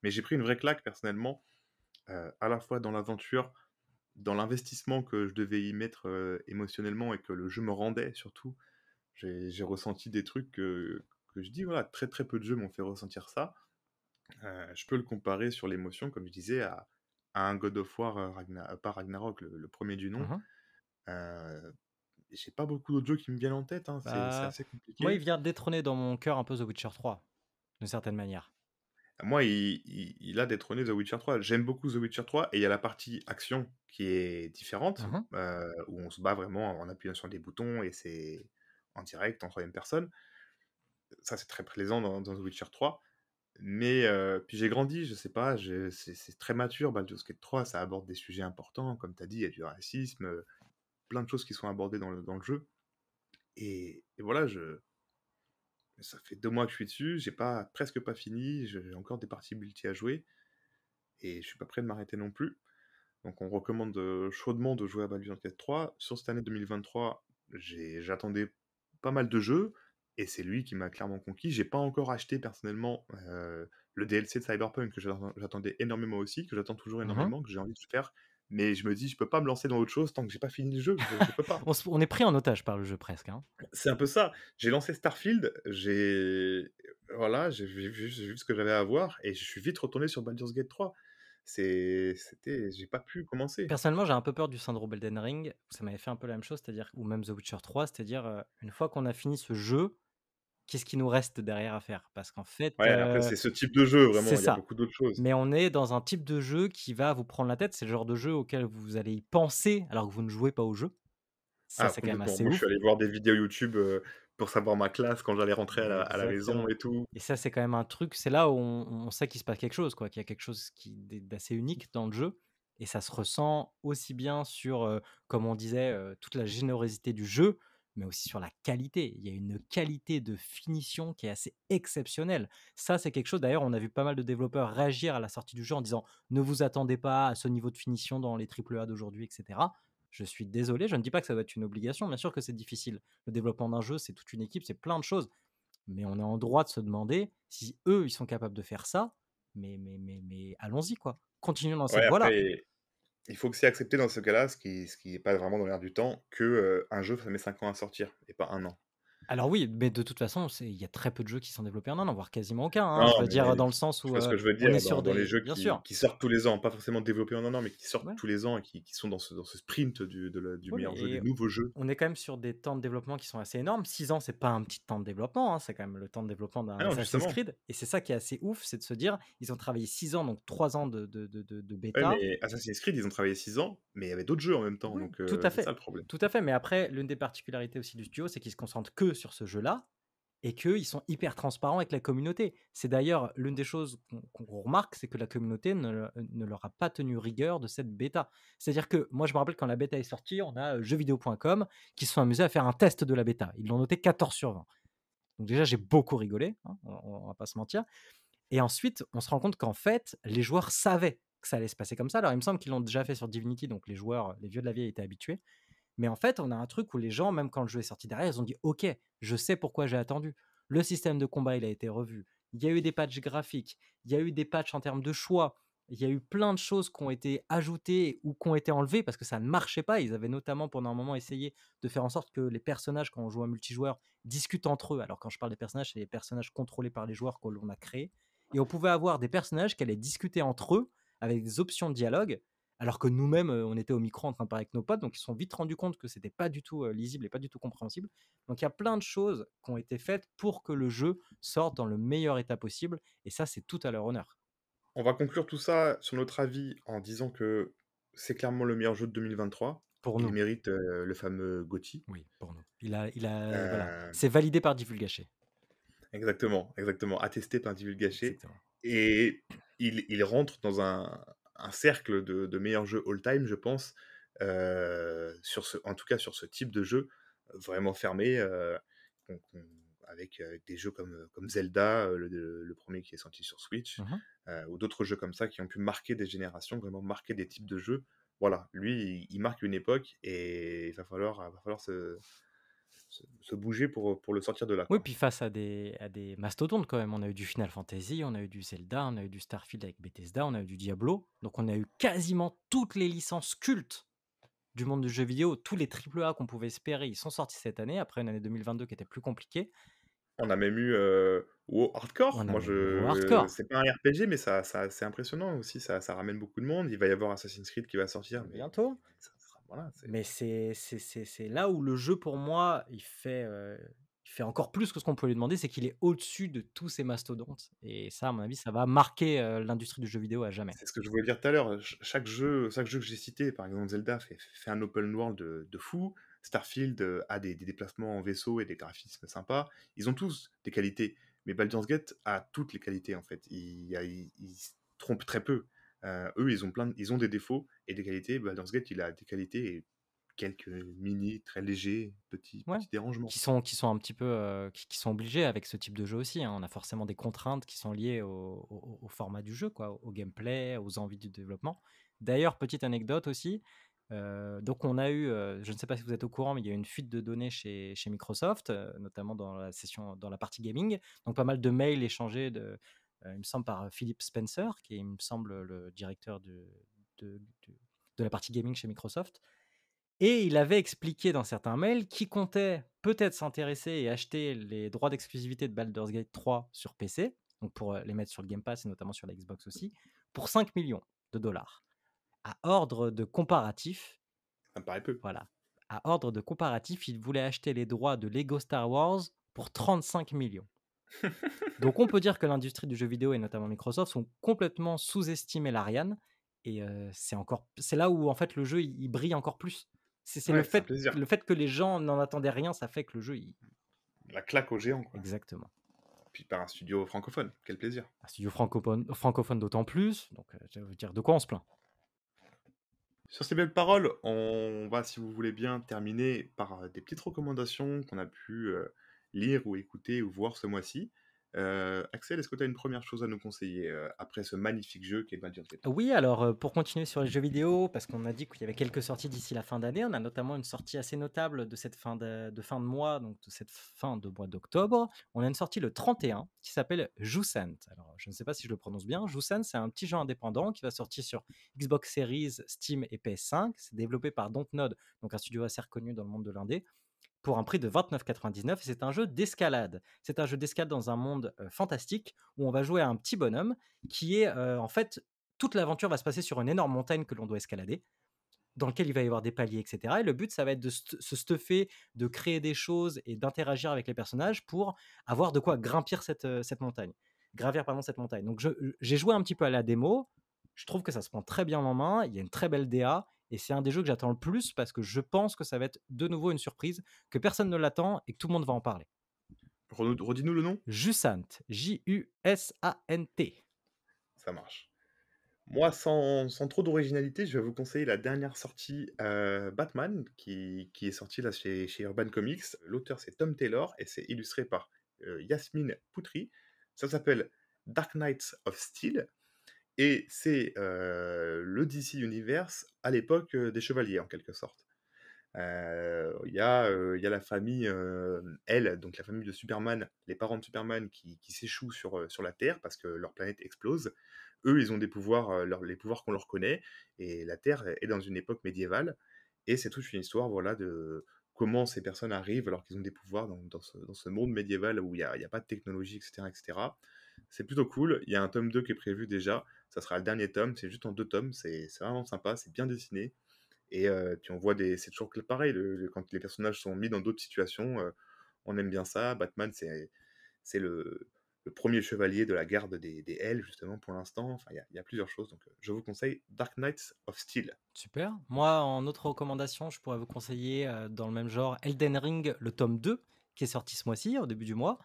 Mais j'ai pris une vraie claque, personnellement, à la fois dans l'aventure, dans l'investissement que je devais y mettre émotionnellement et que le jeu me rendait, surtout. J'ai ressenti des trucs que je dis, voilà, très très peu de jeux m'ont fait ressentir ça. Je peux le comparer sur l'émotion, comme je disais, à un God of War, pas Ragnarok, le premier du nom. Mhm. J'ai pas beaucoup d'autres jeux qui me viennent en tête, hein, c'est Bah, assez moi, il compliqué. vient détrôner dans mon cœur un peu The Witcher 3, d'une certaine manière. Moi, il a détrôné The Witcher 3. J'aime beaucoup The Witcher 3 et il y a la partie action qui est différente, Mmh. où on se bat vraiment en appuyant sur des boutons et c'est en direct, en troisième personne. Ça, c'est très plaisant dans The Witcher 3. Mais puis j'ai grandi, je sais pas, c'est très mature, Baldur's Gate 3, ça aborde des sujets importants, comme tu as dit, il y a du racisme, plein de choses qui sont abordées dans le jeu. Et voilà, ça fait 2 mois que je suis dessus, j'ai presque pas fini, j'ai encore des parties multi à jouer, et je suis pas prêt de m'arrêter non plus. Donc on recommande chaudement de jouer à Baldur's Gate 3. Sur cette année 2023, j'attendais pas mal de jeux, et c'est lui qui m'a clairement conquis. J'ai pas encore acheté personnellement le DLC de Cyberpunk que j'attendais énormément aussi, que j'attends toujours Mmh. énormément, que j'ai envie de faire. Mais je me dis, je peux pas me lancer dans autre chose tant que j'ai pas fini le jeu, je peux pas. On est pris en otage par le jeu presque, hein. C'est un peu ça. J'ai lancé Starfield, voilà, j'ai vu ce que j'avais à voir, et je suis vite retourné sur Baldur's Gate 3. J'ai pas pu commencer. Personnellement, j'ai un peu peur du syndrome Elden Ring. Ça m'avait fait un peu la même chose, c'est-à-dire ou même The Witcher 3, c'est-à-dire, une fois qu'on a fini ce jeu, qu'est-ce qui nous reste derrière à faire? Parce qu'en fait, Ouais, après, c'est ce type de jeu, c'est vraiment, il y a ça. beaucoup d'autres choses. Mais on est dans un type de jeu qui va vous prendre la tête. C'est le genre de jeu auquel vous allez y penser alors que vous ne jouez pas au jeu. Ça, Ah, c'est quand même complètement. assez Moi, je suis ouf. allé voir des vidéos YouTube pour savoir ma classe quand j'allais rentrer à la maison Exactement. et tout. Et ça, c'est quand même un truc, c'est là où on sait qu'il se passe quelque chose, quoi, qu'il y a quelque chose d'assez unique dans le jeu. Et ça se ressent aussi bien sur, comme on disait, toute la générosité du jeu, mais aussi sur la qualité. Il y a une qualité de finition qui est assez exceptionnelle. Ça, c'est quelque chose, d'ailleurs, on a vu pas mal de développeurs réagir à la sortie du jeu en disant: «Ne vous attendez pas à ce niveau de finition dans les triple A d'aujourd'hui» et cetera. Je suis désolé, je ne dis pas que ça doit être une obligation, bien sûr que c'est difficile. Le développement d'un jeu, c'est toute une équipe, c'est plein de choses. Mais on est en droit de se demander si eux, ils sont capables de faire ça, mais allons-y quoi. Continuons dans Ouais, cette voie-là. après, il faut aussi accepter dans ce cas-là, ce qui est pas vraiment dans l'air du temps, que un jeu, ça met 5 ans à sortir et pas 1 an. Alors oui, mais de toute façon, il y a très peu de jeux qui sont développés en un an, voire quasiment aucun, hein. Non, Je veux dire mais dans le sens tu où, vois ce que je veux on dire, est dans sur dans les des jeux bien qui sûr. qui sortent tous les ans, pas forcément développés en 1 an, mais qui sortent Ouais. tous les ans et qui sont dans ce sprint du Oui, meilleur jeu, du nouveau jeu. on est quand même sur des temps de développement qui sont assez énormes. 6 ans, c'est pas un petit temps de développement, hein, c'est quand même le temps de développement d'un Ah non, Assassin's justement. Creed. Et c'est ça qui est assez ouf, c'est de se dire, ils ont travaillé 6 ans, donc 3 ans de Ouais, bêta. mais Assassin's Creed, ils ont travaillé 6 ans, mais il y avait d'autres jeux en même temps, Oui, donc tout à c'est ça fait. le problème. Tout à fait. Mais après, l'une des particularités aussi du studio, c'est qu'ils se concentrent que sur ce jeu-là et qu'ils sont hyper transparents avec la communauté. C'est d'ailleurs l'une des choses qu'on remarque, c'est que la communauté ne leur a pas tenu rigueur de cette bêta. C'est-à-dire que moi, je me rappelle quand la bêta est sortie, on a jeuxvideo.com qui se sont amusés à faire un test de la bêta. Ils l'ont noté 14 sur 20. Donc déjà, j'ai beaucoup rigolé, hein, on va pas se mentir. Et ensuite, on se rend compte qu'en fait, les joueurs savaient que ça allait se passer comme ça. Alors, il me semble qu'ils l'ont déjà fait sur Divinity, donc les joueurs, les vieux de la vieille étaient habitués. Mais en fait, on a un truc où les gens, même quand le jeu est sorti derrière, ils ont dit: «OK, je sais pourquoi j'ai attendu». Le système de combat, il a été revu. Il y a eu des patchs graphiques, il y a eu des patchs en termes de choix. Il y a eu plein de choses qui ont été ajoutées ou qui ont été enlevées parce que ça ne marchait pas. Ils avaient notamment pendant un moment essayé de faire en sorte que les personnages, quand on joue en multijoueur, discutent entre eux. Alors quand je parle des personnages, c'est les personnages contrôlés par les joueurs que l'on a créés. Et on pouvait avoir des personnages qui allaient discuter entre eux avec des options de dialogue alors que nous-mêmes, on était au micro en train de parler avec nos potes, donc ils se sont vite rendus compte que c'était pas du tout lisible et pas du tout compréhensible. Donc il y a plein de choses qui ont été faites pour que le jeu sorte dans le meilleur état possible, et ça, c'est tout à leur honneur. On va conclure tout ça sur notre avis en disant que c'est clairement le meilleur jeu de 2023. Pour Il nous, mérite le fameux GOTY. oui, pour nous. Voilà, Euh, c'est validé par Divulgaché. exactement, exactement, attesté par Divulgaché. Exactement. Et il rentre dans un cercle de meilleurs jeux all-time, je pense, en tout cas sur ce type de jeu, vraiment fermé, avec des jeux comme Zelda, le premier qui est sorti sur Switch, Mhm. ou d'autres jeux comme ça qui ont pu marquer des générations, vraiment marquer des types de jeux. Voilà, lui, il marque une époque et il va falloir se bouger pour le sortir de là, Oui, quoi. puis face à des mastodontes quand même. On a eu du Final Fantasy, on a eu du Zelda, on a eu du Starfield avec Bethesda, on a eu du Diablo. Donc on a eu quasiment toutes les licences cultes du monde du jeu vidéo, tous les triple A qu'on pouvait espérer, ils sont sortis cette année, après une année 2022 qui était plus compliquée. On a même eu WoW Hardcore. On a Moi, même eu WoW Hardcore, c'est pas un RPG, mais ça c'est impressionnant aussi. Ça ramène beaucoup de monde. Il va y avoir Assassin's Creed qui va sortir, mais bientôt. voilà, Mais c'est là où le jeu, pour moi, il fait il fait encore plus que ce qu'on peut lui demander, c'est qu'il est au-dessus de tous ces mastodontes et ça, à mon avis, ça va marquer, l'industrie du jeu vidéo à jamais. C'est ce que je voulais dire tout à l'heure, chaque jeu que j'ai cité, par exemple Zelda fait un open world de fou, Starfield, a des déplacements en vaisseau et des graphismes sympas. Ils ont tous des qualités, mais Baldur's Gate a toutes les qualités, en fait. Ils se trompent très peu. Eux, ils ont des défauts et des qualités. Baldur's Gate, il a des qualités et quelques très légers Ouais, petits dérangements. qui sont un petit peu, qui sont obligés avec ce type de jeu aussi, hein. On a forcément des contraintes qui sont liées au format du jeu, quoi, au gameplay, aux envies du développement. D'ailleurs, petite anecdote aussi, donc on a eu, je ne sais pas si vous êtes au courant, mais il y a eu une fuite de données chez Microsoft, notamment dans la partie gaming. Donc pas mal de mails échangés il me semble par Philip Spencer, qui est, il me semble, le directeur de la partie gaming chez Microsoft. Et il avait expliqué dans certains mails qu'il comptait peut-être s'intéresser et acheter les droits d'exclusivité de Baldur's Gate 3 sur PC, donc pour les mettre sur le Game Pass et notamment sur la Xbox aussi, pour 5 millions de dollars. À ordre de comparatif, Ça me paraît peu. voilà, à ordre de comparatif, il voulait acheter les droits de Lego Star Wars pour 35 millions. Donc on peut dire que l'industrie du jeu vidéo et notamment Microsoft sont complètement sous-estimés l'Ariane et c'est là où en fait le jeu il brille encore plus. C'est Ouais, c'est un plaisir. le fait que les gens n'en attendaient rien, ça fait que le jeu La claque aux géants, quoi. exactement. Puis par un studio francophone, quel plaisir. Un studio francophone d'autant plus, donc ça veut dire de quoi on se plaint. Sur ces belles paroles, on va, si vous voulez bien, terminer par des petites recommandations qu'on a pu lire ou écouter ou voir ce mois-ci. Axel, est-ce que tu as une première chose à nous conseiller après ce magnifique jeu qu'est Baldur's Gate 3? Oui, alors pour continuer sur les jeux vidéo, parce qu'on a dit qu'il y avait quelques sorties d'ici la fin d'année, on a notamment une sortie assez notable de cette fin de mois, donc de cette fin de mois d'octobre. On a une sortie le 31 qui s'appelle Jusant. Alors je ne sais pas si je le prononce bien. Jusant, c'est un petit jeu indépendant qui va sortir sur Xbox Series, Steam et PS5. C'est développé par Dontnod, donc un studio assez reconnu dans le monde de l'indé, pour un prix de 29,99 et c'est un jeu d'escalade. C'est un jeu d'escalade dans un monde fantastique où on va jouer à un petit bonhomme qui est en fait toute l'aventure va se passer sur une énorme montagne que l'on doit escalader, dans lequel il va y avoir des paliers, etc. Et le but, ça va être de se stuffer, de créer des choses et d'interagir avec les personnages pour avoir de quoi gravir cette montagne. Donc j'ai joué un petit peu à la démo. Je trouve que ça se prend très bien en main. Il y a une très belle DA. Et c'est un des jeux que j'attends le plus parce que je pense que ça va être de nouveau une surprise, que personne ne l'attend et que tout le monde va en parler. Redis-nous le nom. Jusant, Jusant. Ça marche. Moi, sans trop d'originalité, je vais vous conseiller la dernière sortie Batman qui est sortie là chez Urban Comics. L'auteur, c'est Tom Taylor et c'est illustré par Yasmine Poutry. Ça s'appelle Dark Knights of Steel et c'est le DC Universe à l'époque des Chevaliers, en quelque sorte. Il y a la famille, donc la famille de Superman, les parents de Superman qui s'échouent sur la Terre parce que leur planète explose. Eux, ils ont des pouvoirs, les pouvoirs qu'on leur connaît, et la Terre est dans une époque médiévale, et c'est toute une histoire, voilà, de comment ces personnes arrivent alors qu'ils ont des pouvoirs dans ce monde médiéval où il y a pas de technologie, etc., etc. C'est plutôt cool. Il y a un tome 2 qui est prévu déjà. Ça sera le dernier tome. C'est juste en 2 tomes. C'est vraiment sympa. C'est bien dessiné. Et puis on voit c'est toujours pareil, quand les personnages sont mis dans d'autres situations, on aime bien ça. Batman, c'est le premier chevalier de la garde des Hells, justement, pour l'instant. Enfin, il y a plusieurs choses, donc je vous conseille Dark Knights of Steel. Super. Moi, en autre recommandation, je pourrais vous conseiller dans le même genre Elden Ring, le tome 2, qui est sorti ce mois-ci, au début du mois.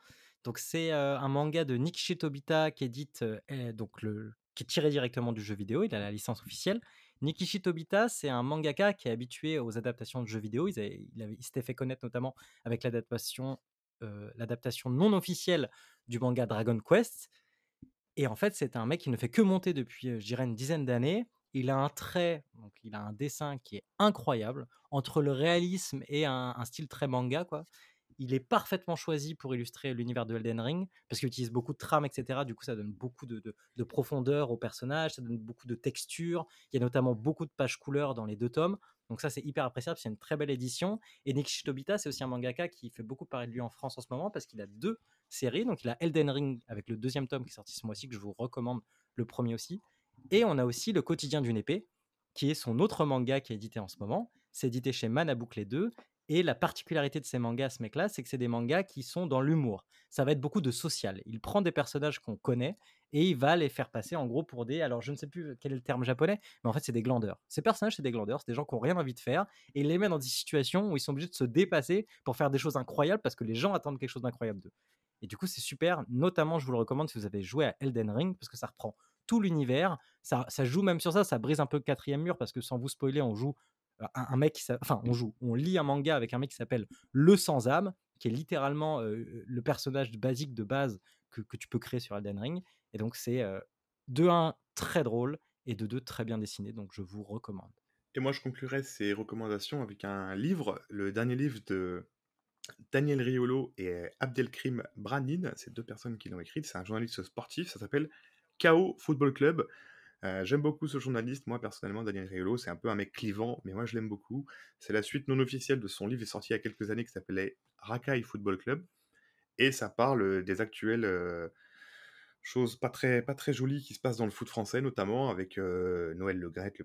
Donc c'est un manga de Nikishi Tobita qui édite, qui est tiré directement du jeu vidéo, il a la licence officielle. Nikishi Tobita, c'est un mangaka qui est habitué aux adaptations de jeux vidéo. Il s'était fait connaître notamment avec l'adaptation non officielle du manga Dragon Quest. Et en fait, c'est un mec qui ne fait que monter depuis, je dirais, une dizaine d'années. Il a un trait, donc il a un dessin qui est incroyable, entre le réalisme et un style très manga, quoi. Il est parfaitement choisi pour illustrer l'univers de Elden Ring, parce qu'il utilise beaucoup de trames, etc. Du coup, ça donne beaucoup de profondeur aux personnages, ça donne beaucoup de texture. Il y a notamment beaucoup de pages couleurs dans les 2 tomes. Donc ça, c'est hyper appréciable, c'est une très belle édition. Et Nikishi Tobita, c'est aussi un mangaka qui fait beaucoup parler de lui en France en ce moment, parce qu'il a 2 séries. Donc il a Elden Ring avec le 2e tome qui est sorti ce mois-ci, que je vous recommande, le premier aussi. Et on a aussi Le Quotidien d'une épée, qui est son autre manga qui est édité en ce moment. C'est édité chez Manabook les 2. Et la particularité de ces mangas, ce mec-là, c'est que c'est des mangas qui sont dans l'humour. Ça va être beaucoup de social. Il prend des personnages qu'on connaît et il va les faire passer en gros pour des... Alors je ne sais plus quel est le terme japonais, mais en fait c'est des glandeurs. Ces personnages, c'est des glandeurs, c'est des gens qui n'ont rien envie de faire et il les met dans des situations où ils sont obligés de se dépasser pour faire des choses incroyables parce que les gens attendent quelque chose d'incroyable d'eux. Et du coup c'est super, notamment je vous le recommande si vous avez joué à Elden Ring parce que ça reprend tout l'univers, ça joue même sur ça, ça brise un peu le quatrième mur parce que sans vous spoiler, on joue un mec on lit un manga avec un mec qui s'appelle Le Sans Âme, qui est littéralement le personnage basique de base que tu peux créer sur Elden Ring. Et donc c'est de 1 très drôle et de 2 très bien dessiné, donc je vous recommande. Et moi, je conclurai ces recommandations avec un livre, le dernier livre de Daniel Riolo et Abdelkrim Branin, c'est 2 personnes qui l'ont écrite, c'est un journaliste sportif, ça s'appelle KO Football Club. J'aime beaucoup ce journaliste, moi personnellement, Daniel Riolo, c'est un peu un mec clivant, mais moi je l'aime beaucoup. C'est la suite non officielle de son livre, est sorti il y a quelques années, qui s'appelait Rakai Football Club, et ça parle des actuelles choses pas très jolies qui se passent dans le foot français, notamment avec Noël Le Graët,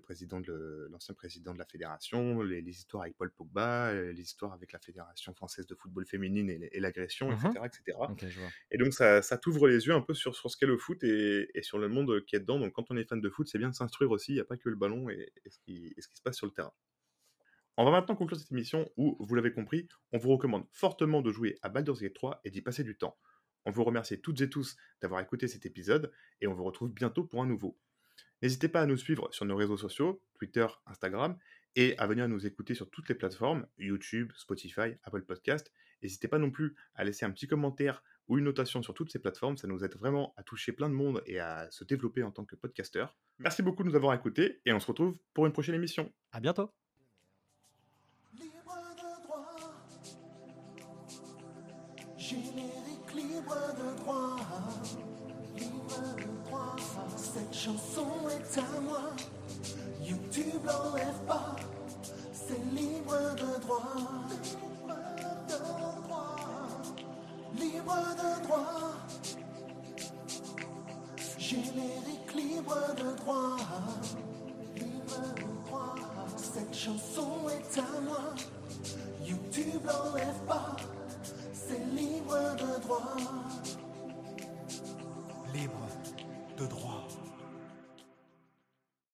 l'ancien président de la fédération, les histoires avec Paul Pogba, les histoires avec la Fédération française de football féminine et l'agression, etc. Ok, je vois. Et donc ça t'ouvre les yeux un peu sur ce qu'est le foot et sur le monde qui est dedans. Donc quand on est fan de foot, c'est bien de s'instruire aussi, il n'y a pas que le ballon et ce qui se passe sur le terrain. On va maintenant conclure cette émission où, vous l'avez compris, on vous recommande fortement de jouer à Baldur's Gate 3 et d'y passer du temps. On vous remercie toutes et tous d'avoir écouté cet épisode et on vous retrouve bientôt pour un nouveau. N'hésitez pas à nous suivre sur nos réseaux sociaux, Twitter, Instagram, et à venir nous écouter sur toutes les plateformes, YouTube, Spotify, Apple Podcast. N'hésitez pas non plus à laisser un petit commentaire ou une notation sur toutes ces plateformes, ça nous aide vraiment à toucher plein de monde et à se développer en tant que podcasteur. Merci beaucoup de nous avoir écoutés et on se retrouve pour une prochaine émission. À bientôt. Libre de droit. Générique libre de droit. Libre de droit. Cette chanson est à moi. YouTube l'enlève pas. C'est libre de droit. Libre de droit. Libre de droit. Générique libre de droit. Libre de droit. Cette chanson est à moi. YouTube l'enlève pas. C'est libre de droit. Libre de droit.